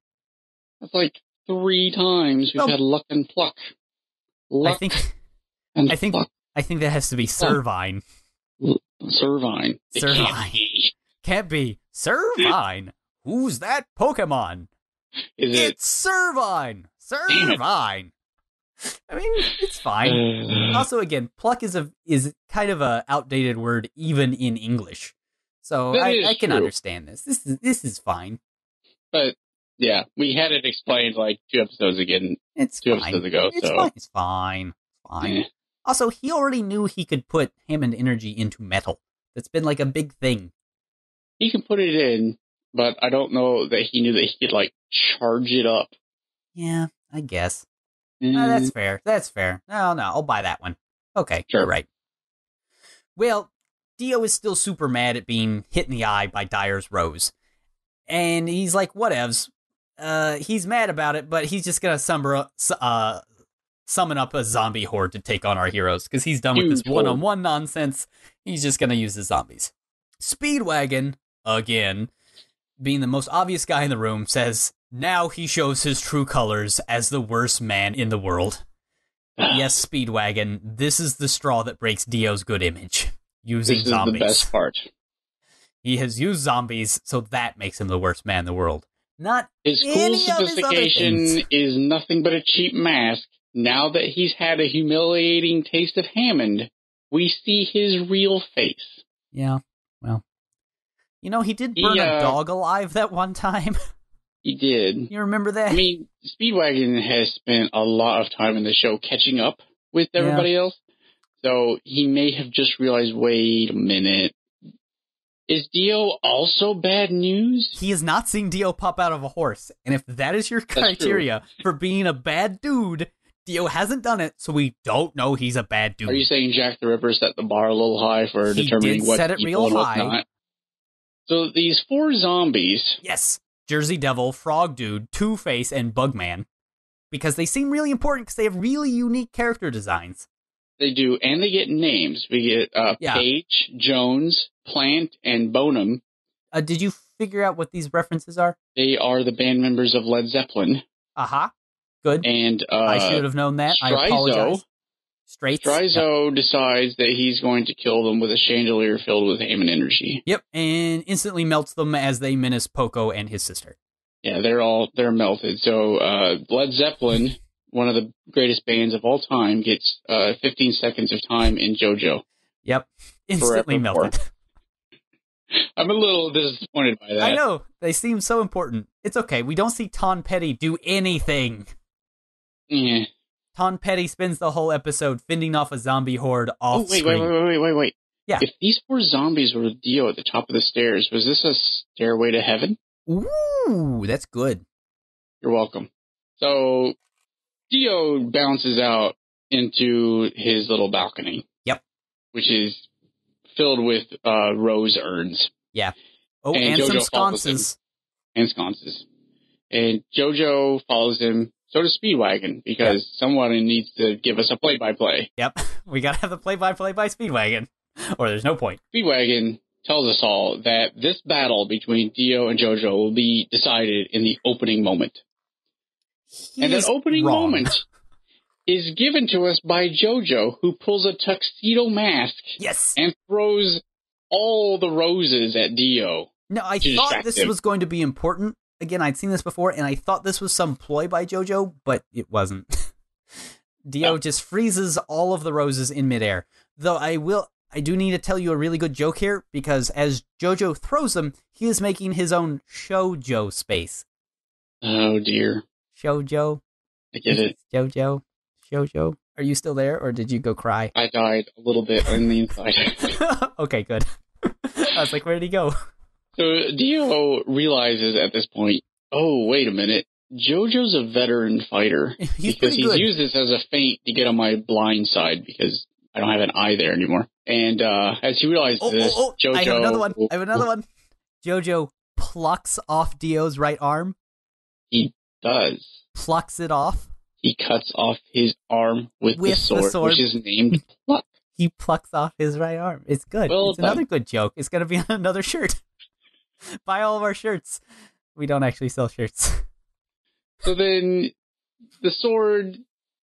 That's like 3 times we've had luck and pluck. Luck I think that has to be Servine. Servine. Servine. Can't be. Servine? Who's that Pokemon? It's Servine. Servine. I mean, it's fine. Also, again, pluck is kind of a outdated word even in English. So I can understand this. This is fine. But Yeah, we had it explained like 2 episodes ago. It's fine. Yeah. Also, he already knew he could put Hammond energy into metal. That's been like a big thing. He can put it in, but I don't know that he knew that he could like charge it up. Yeah, I guess. That's fair. No, I'll buy that one. Okay, sure. You're right. Well, Dio is still super mad at being hit in the eye by Dyer's Rose. And he's like, whatevs. He's mad about it, but he's just going to summon up a zombie horde to take on our heroes, because he's done with this one-on-one nonsense. He's just going to use the zombies. Speedwagon, again, being the most obvious guy in the room, says, now he shows his true colors as the worst man in the world. Yes, Speedwagon, this is the straw that breaks Dio's good image. Using zombies. This is the best part. He has used zombies, so that makes him the worst man in the world. Not his cool sophistication is nothing but a cheap mask. Now that he's had a humiliating taste of Hammond, we see his real face. Yeah, well. You know, he did burn a dog alive that one time. He did. You remember that? I mean, Speedwagon has spent a lot of time in the show catching up with everybody else. So he may have just realized, wait a minute. Is Dio also bad news? He is not seeing Dio pop out of a horse. And if that is your criteria for being a bad dude, Dio hasn't done it, so we don't know he's a bad dude. Are you saying Jack the Ripper set the bar a little high for determining what's evil and what's not? So these 4 zombies... Yes. Jersey Devil, Frog Dude, Two-Face, and Bugman. Because they seem really important because they have really unique character designs. They do, and they get names. We get Page, Jones, Plant, and Bonham. Did you figure out what these references are? They are the band members of Led Zeppelin. Aha. Good. And I should have known that. I apologize. Strizo decides that he's going to kill them with a chandelier filled with Hammond energy. Yep, and instantly melts them as they menace Poco and his sister. Yeah, they're melted. So Led Zeppelin, one of the greatest bands of all time, gets 15 seconds of time in JoJo. Yep, instantly melted. I'm a little disappointed by that. I know, they seem so important. It's okay, we don't see Tom Petty do anything. Yeah. Tom Petty spends the whole episode fending off a zombie horde off screen. Wait. Yeah. If these 4 zombies were with Dio at the top of the stairs, was this a stairway to heaven? Ooh, that's good. You're welcome. So, Dio bounces out into his little balcony. Yep. Which is filled with rose urns. Yeah. Oh, and some sconces. And sconces. And Jojo follows him. So does Speedwagon, because someone needs to give us a play-by-play. Yep, we gotta have the play-by-play by Speedwagon, or there's no point. Speedwagon tells us all that this battle between Dio and Jojo will be decided in the opening moment. And that opening moment is given to us by Jojo, who pulls a tuxedo mask and throws all the roses at Dio. No, I thought this was going to be important. Again, I'd seen this before, and I thought this was some ploy by JoJo, but it wasn't. Dio just freezes all of the roses in midair. Though I do need to tell you a really good joke here, because as JoJo throws them, he is making his own Shoujo space. Oh, dear. Shoujo. I get it. JoJo. Shoujo. Are you still there, or did you go cry? I died a little bit on the inside. Okay, good. I was like, where did he go? So Dio realizes at this point, oh, wait a minute. JoJo's a veteran fighder. He's because he's used this as a feint to get on my blind side because I don't have an eye there anymore. And as he realizes this, JoJo... I have another one. JoJo plucks off Dio's right arm. He does. Plucks it off. He cuts off his arm with the sword, which is named Pluck. He plucks off his right arm. It's good. It's another good joke. It's going to be on another shirt. Buy all of our shirts. We don't actually sell shirts. So then the sword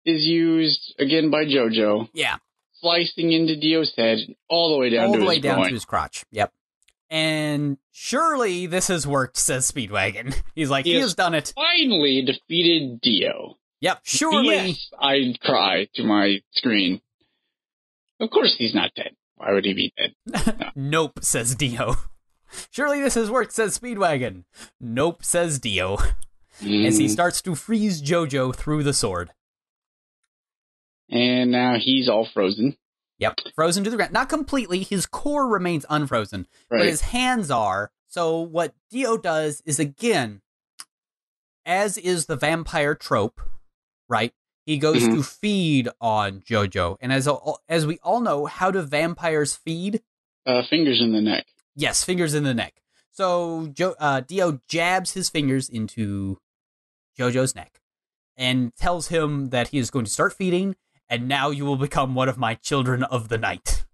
is used again by JoJo. Yeah. Slicing into Dio's head all the way down to his crotch. Yep. And surely this has worked, says Speedwagon. He's like, he has done it. Finally defeated Dio. Yep, surely. Yes, I cry to my screen. Of course he's not dead. Why would he be dead? No. Nope, says Dio. Surely this has worked, says Speedwagon. Nope, says Dio. as he starts to freeze Jojo through the sword. And now he's all frozen. Yep, frozen to the ground. Not completely. His core remains unfrozen, Right. but his hands are. So what Dio does is, again, as is the vampire trope, right? He goes to feed on Jojo. And as we all know, how do vampires feed? Fingers in the neck. Yes, fingers in the neck. So Dio jabs his fingers into Jojo's neck and tells him that he is going to start feeding, and now you will become one of my children of the night.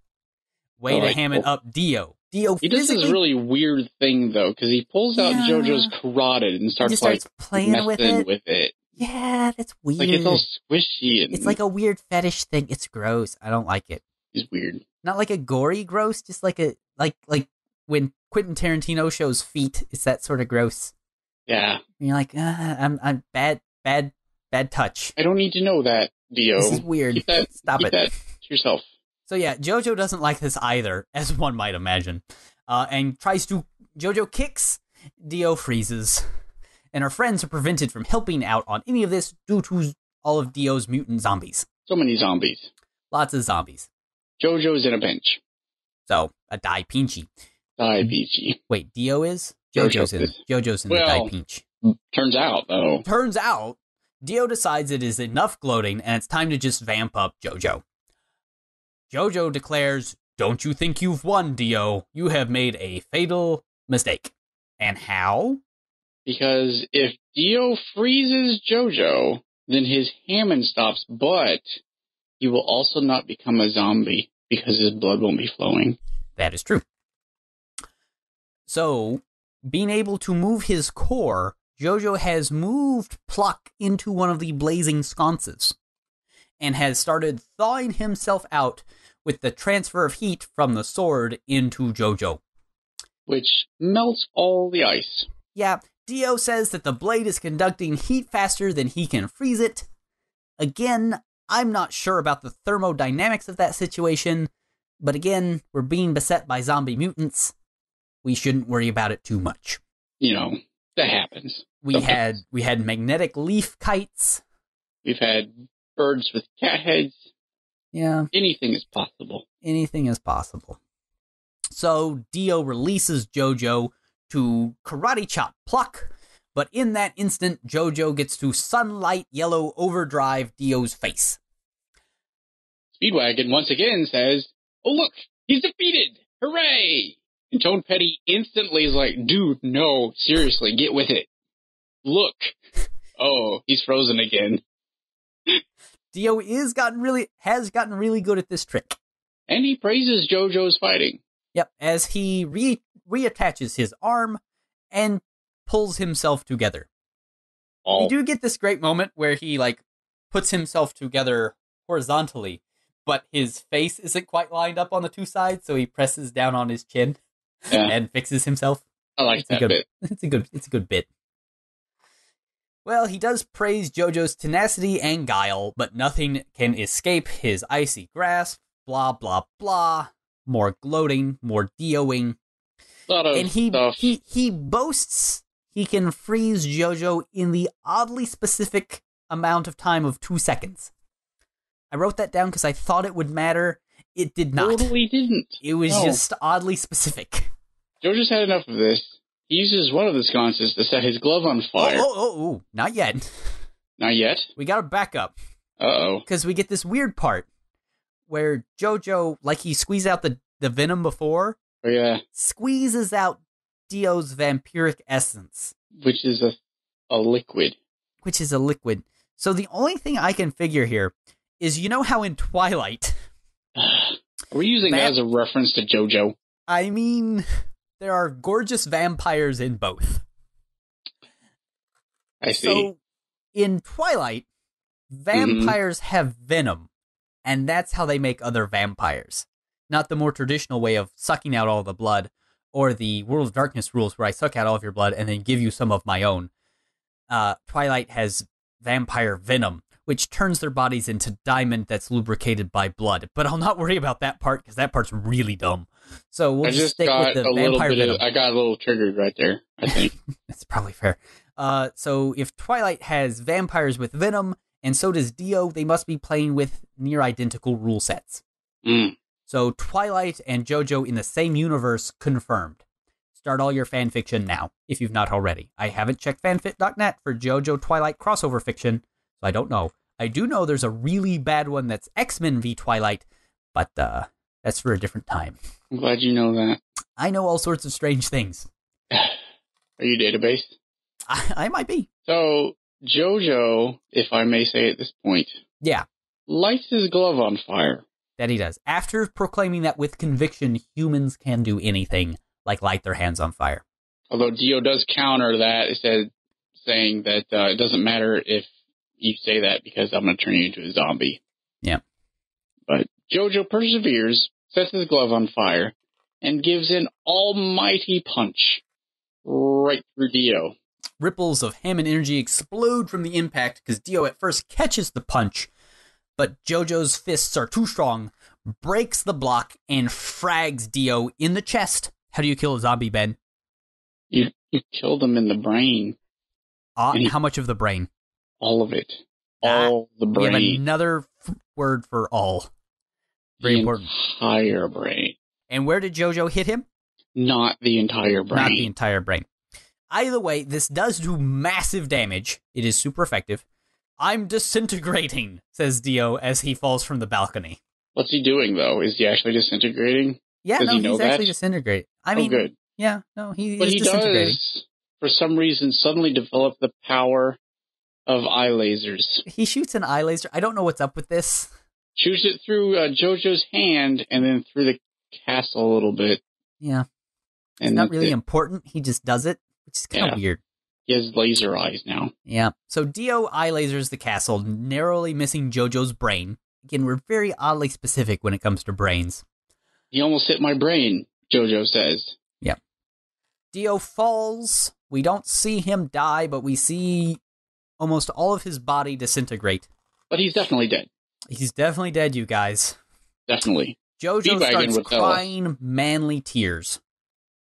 Way to ham it up, Dio. Dio he does this really weird thing, though, because he pulls out Jojo's carotid and starts playing with it. Yeah, that's weird. Like, it's all squishy. And it's like a weird fetish thing. It's gross. I don't like it. It's weird. Not like a gory gross, just like a like when Quentin Tarantino shows feet. It's that sort of gross. Yeah. And you're like, I'm bad touch. I don't need to know that, Dio. This is weird. Stop keep it. That to yourself. So yeah, Jojo doesn't like this either, as one might imagine, and Jojo kicks, Dio freezes, and our friends are prevented from helping out on any of this due to all of Dio's mutant zombies. So many zombies. Lots of zombies. Jojo's in a bench. So, a die pinchy. Die peachy. Wait, Dio is? Jojo's in the die pinch. Turns out, though. Turns out, Dio decides it is enough gloating, and it's time to just vamp up Jojo. Jojo declares, "Don't you think you've won, Dio? You have made a fatal mistake." And how? Because if Dio freezes Jojo, then his Hammond stops, but he will also not become a zombie because his blood won't be flowing. That is true. So, being able to move his core, Jojo has moved Pluck into one of the blazing sconces and has started thawing himself out with the transfer of heat from the sword into Jojo. Which melts all the ice. Yeah, Dio says that the blade is conducting heat faster than he can freeze it. Again, I'm not sure about the thermodynamics of that situation, but again, we're being beset by zombie mutants. We shouldn't worry about it too much. You know, that happens. We had magnetic leaf kites. We've had birds with cat heads. Yeah. Anything is possible. Anything is possible. So Dio releases Jojo to karate chop Pluck, but in that instant, Jojo gets to sunlight yellow overdrive Dio's face. Speedwagon once again says, "Oh look, he's defeated! Hooray!" And Tone Petty instantly is like, "Dude, no, seriously, get with it. Look. Oh, he's frozen again." Dio has gotten really good at this trick. And he praises Jojo's fighting. Yep, as he reattaches his arm and pulls himself together. You do get this great moment where he puts himself together horizontally, but his face isn't quite lined up on the two sides, so he presses down on his chin and fixes himself. I like that bit. It's a good bit. Well, he does praise Jojo's tenacity and guile, but nothing can escape his icy grasp. Blah, blah, blah. More gloating, more Dioing. And he boasts he can freeze Jojo in the oddly specific amount of time of 2 seconds. I wrote that down because I thought it would matter. It did not. Totally didn't. It was just oddly specific. Jojo's had enough of this. He uses one of the sconces to set his glove on fire. Oh, not yet. Not yet? We gotta back up. Uh-oh. Because we get this weird part where Jojo, he squeezed out the venom before. Oh, yeah. Squeezes out Dio's vampiric essence. Which is a liquid. So the only thing I can figure here is, you know how in Twilight... Are we using that as a reference to Jojo? I mean... There are gorgeous vampires in both. I see. So, in Twilight, vampires have venom, and that's how they make other vampires. Not the more traditional way of sucking out all the blood, or the World of Darkness rules where I suck out all of your blood and then give you some of my own. Twilight has vampire venom, which turns their bodies into diamond that's lubricated by blood. But I'll not worry about that part, because that part's really dumb. So we'll just stick with the vampire venom. I got a little triggered right there, I think. That's probably fair. So if Twilight has vampires with venom, and so does Dio, they must be playing with near identical rule sets. So Twilight and Jojo in the same universe, confirmed. Start all your fan fiction now, if you've not already. I haven't checked fanfic.net for Jojo Twilight crossover fiction, so I don't know. I do know there's a really bad one that's X-Men v Twilight, but that's for a different time. I'm glad you know that. I know all sorts of strange things. Are you database? I might be. So, Jojo, if I may say at this point, lights his glove on fire. That he does. After proclaiming that with conviction, humans can do anything, like light their hands on fire. Although Dio does counter that, saying that it doesn't matter if you say that because I'm going to turn you into a zombie. Yeah. But Jojo perseveres, sets his glove on fire, and gives an almighty punch right through Dio. Ripples of Hammond energy explode from the impact because Dio at first catches the punch, but Jojo's fists are too strong, breaks the block, and frags Dio in the chest. How do you kill a zombie, Ben? You killed him in the brain. How much of the brain? All of it. All the brain. We have another word for all. Very important. Entire brain. And where did Jojo hit him? Not the entire brain. Not the entire brain. Either way, this does do massive damage. It is super effective. I'm disintegrating, says Dio as he falls from the balcony. What's he doing, though? Is he actually disintegrating? Yeah, does no, he know he's that? actually disintegrating. I mean, good. Yeah, no, he but is disintegrating. But he does, for some reason, suddenly develop the power of eye lasers. He shoots an eye laser. I don't know what's up with this. Shoots it through Jojo's hand and then through the castle a little bit. Yeah. It's not really important. He just does it, which is kind of weird. He has laser eyes now. Yeah. So Dio eye lasers the castle, narrowly missing Jojo's brain. Again, we're very oddly specific when it comes to brains. He almost hit my brain, Jojo says. Yep. Dio falls. We don't see him die, but we see almost all of his body disintegrate. But he's definitely dead. He's definitely dead, you guys. Definitely. Jojo starts crying manly tears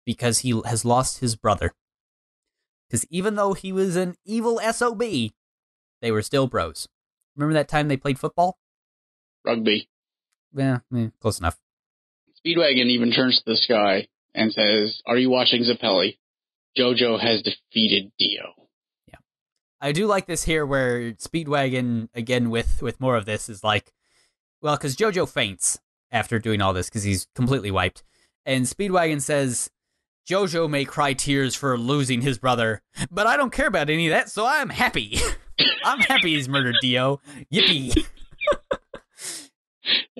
because he has lost his brother. Because even though he was an evil SOB, they were still bros. Remember that time they played football? Rugby. Yeah, close enough. Speedwagon even turns to the sky and says, "Are you watching Zappelli? Jojo has defeated Dio." Yeah. I do like this here where Speedwagon, again with more of this, is like, well, because Jojo faints after doing all this because he's completely wiped. And Speedwagon says, Jojo may cry tears for losing his brother, but I don't care about any of that, so I'm happy. I'm happy he's murdered Dio. Yippee.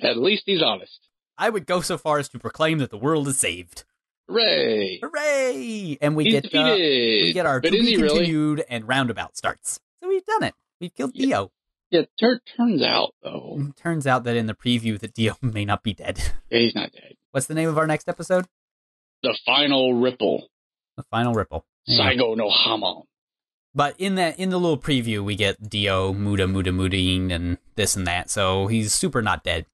At least he's honest. I would go so far as to proclaim that the world is saved. Hooray! Hooray! And we he's get our but to be continued really? And roundabout starts. So we've done it. We've killed Dio. Yeah, turns out, though. It turns out that in the preview that Dio may not be dead. Yeah, he's not dead. What's the name of our next episode? The Final Ripple. The Final Ripple. Saigo no Hamon. But in the little preview, we get Dio muda-ing and this and that, so he's super not dead.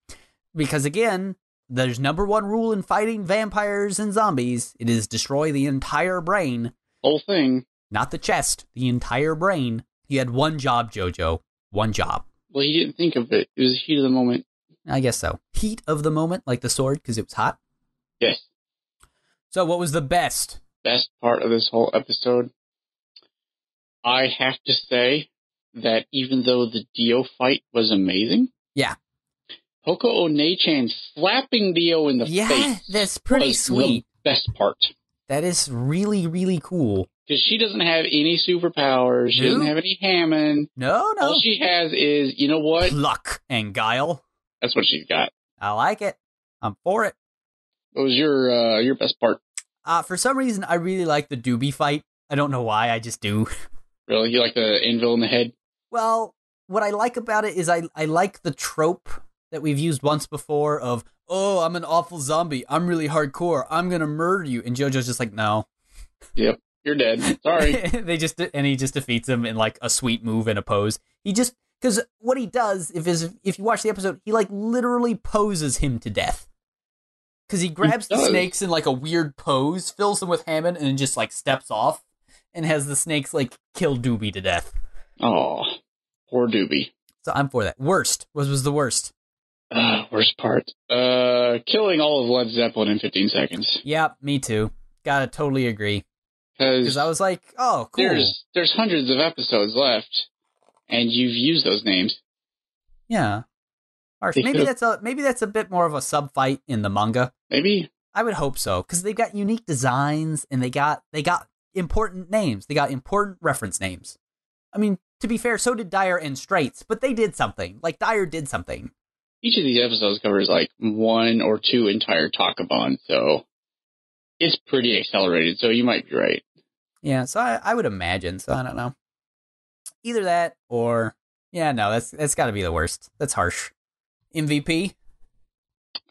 Because again, there's number one rule in fighting vampires and zombies. It is destroy the entire brain. Whole thing. Not the chest, the entire brain. You had one job, Jojo. One job. Well, he didn't think of it. It was the heat of the moment. I guess so. Heat of the moment, like the sword, because it was hot? Yes. So what was the best part of this whole episode? I have to say that even though the Dio fight was amazing, yeah, Hoko One-chan slapping Dio in the face. Yeah, that's pretty sweet. The best part. That is really, really cool. Because she doesn't have any superpowers. She doesn't have any Hammond. No. All she has is, you know what? Pluck and guile. That's what she's got. I like it. I'm for it. What was your best part? For some reason, I really like the Doobie fight. I don't know why, I just do. Really? You like the anvil in the head? Well, what I like about it is I like the trope that we've used once before of, oh, I'm an awful zombie. I'm really hardcore. I'm going to murder you. And Jojo's just like, no. Yep. You're dead. Sorry. He just defeats him in like a sweet move and a pose. Because what he does, if you watch the episode, he like literally poses him to death. Because he grabs the snakes in like a weird pose, fills them with Hammond, and then just like steps off. and has the snakes, like, kill Doobie to death. Oh, poor Doobie. So I'm for that. Worst. What was the worst? Worst part. Killing all of Led Zeppelin in 15 seconds. Yeah, me too. Gotta totally agree. Because I was like, oh, cool. There's hundreds of episodes left, and you've used those names. Yeah. Harsh. Maybe that's a bit more of a sub fight in the manga. Maybe. I would hope so, because they've got unique designs and they got important names. They got important reference names. I mean, to be fair, so did Dyer and Straits, but they did something. Like, Dyer did something. Each of these episodes covers, like, 1 or 2 entire Takabon, so it's pretty accelerated, so you might be right. Yeah, so I would imagine, so I don't know. Either that, or... Yeah, no, that's got to be the worst. That's harsh. MVP?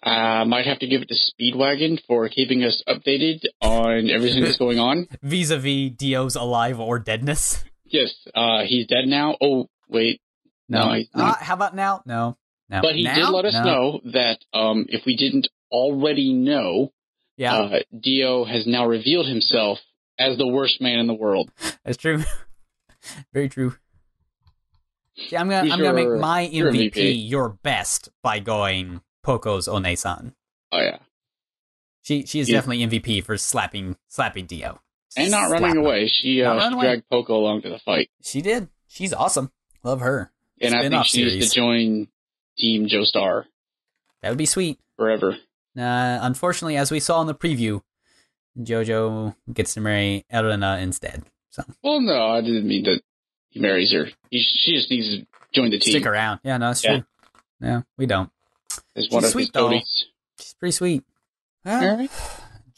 Might have to give it to Speedwagon for keeping us updated on everything that's going on. Vis-a-vis Dio's alive or deadness? Yes, he's dead now. Oh, wait. No, he's not. How about now? No. But he did let us know that if we didn't already know, Dio has now revealed himself as the worst man in the world. That's true. Very true. See, I'm gonna make my MVP your best by going Poco's One-san. Oh yeah, she is definitely MVP for slapping Dio and not running away. She dragged Poco along to the fight. She did. She's awesome. Love her. And I think she needs to join Team Joestar. That would be sweet. Forever. Unfortunately, as we saw in the preview, Jojo gets to marry Elena instead. So. Well, no, I didn't mean that he marries her. She just needs to join the team. Stick around. Yeah, no, that's true. No, we don't. She's one of sweet, his toadies. She's pretty sweet. Well, all right.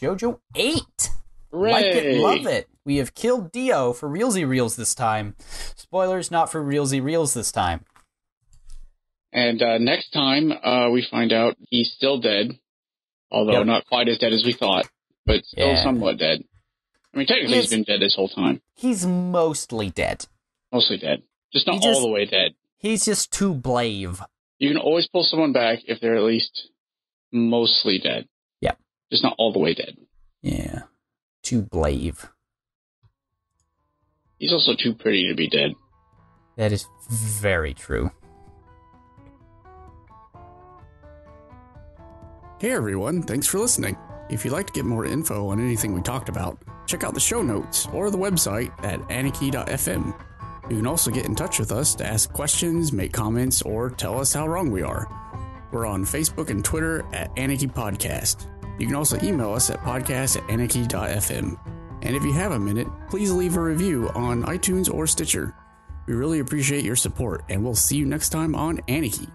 Jojo 8. Hooray. Like it, love it. We have killed Dio for realsy reels this time. Spoilers, not for realsy reels this time. And next time, we find out he's still dead. Although not quite as dead as we thought, but still somewhat dead. I mean, technically he's been dead this whole time. He's mostly dead. Mostly dead. Just not all the way dead. He's just too brave. You can always pull someone back if they're at least mostly dead. Yeah. Just not all the way dead. Yeah. Too brave. He's also too pretty to be dead. That is very true. Hey everyone, thanks for listening. If you'd like to get more info on anything we talked about, check out the show notes or the website at aniki.fm. You can also get in touch with us to ask questions, make comments, or tell us how wrong we are. We're on Facebook and Twitter at Aniki Podcast. You can also email us at podcast@aniki.fm. And if you have a minute, please leave a review on iTunes or Stitcher. We really appreciate your support, and we'll see you next time on Aniki.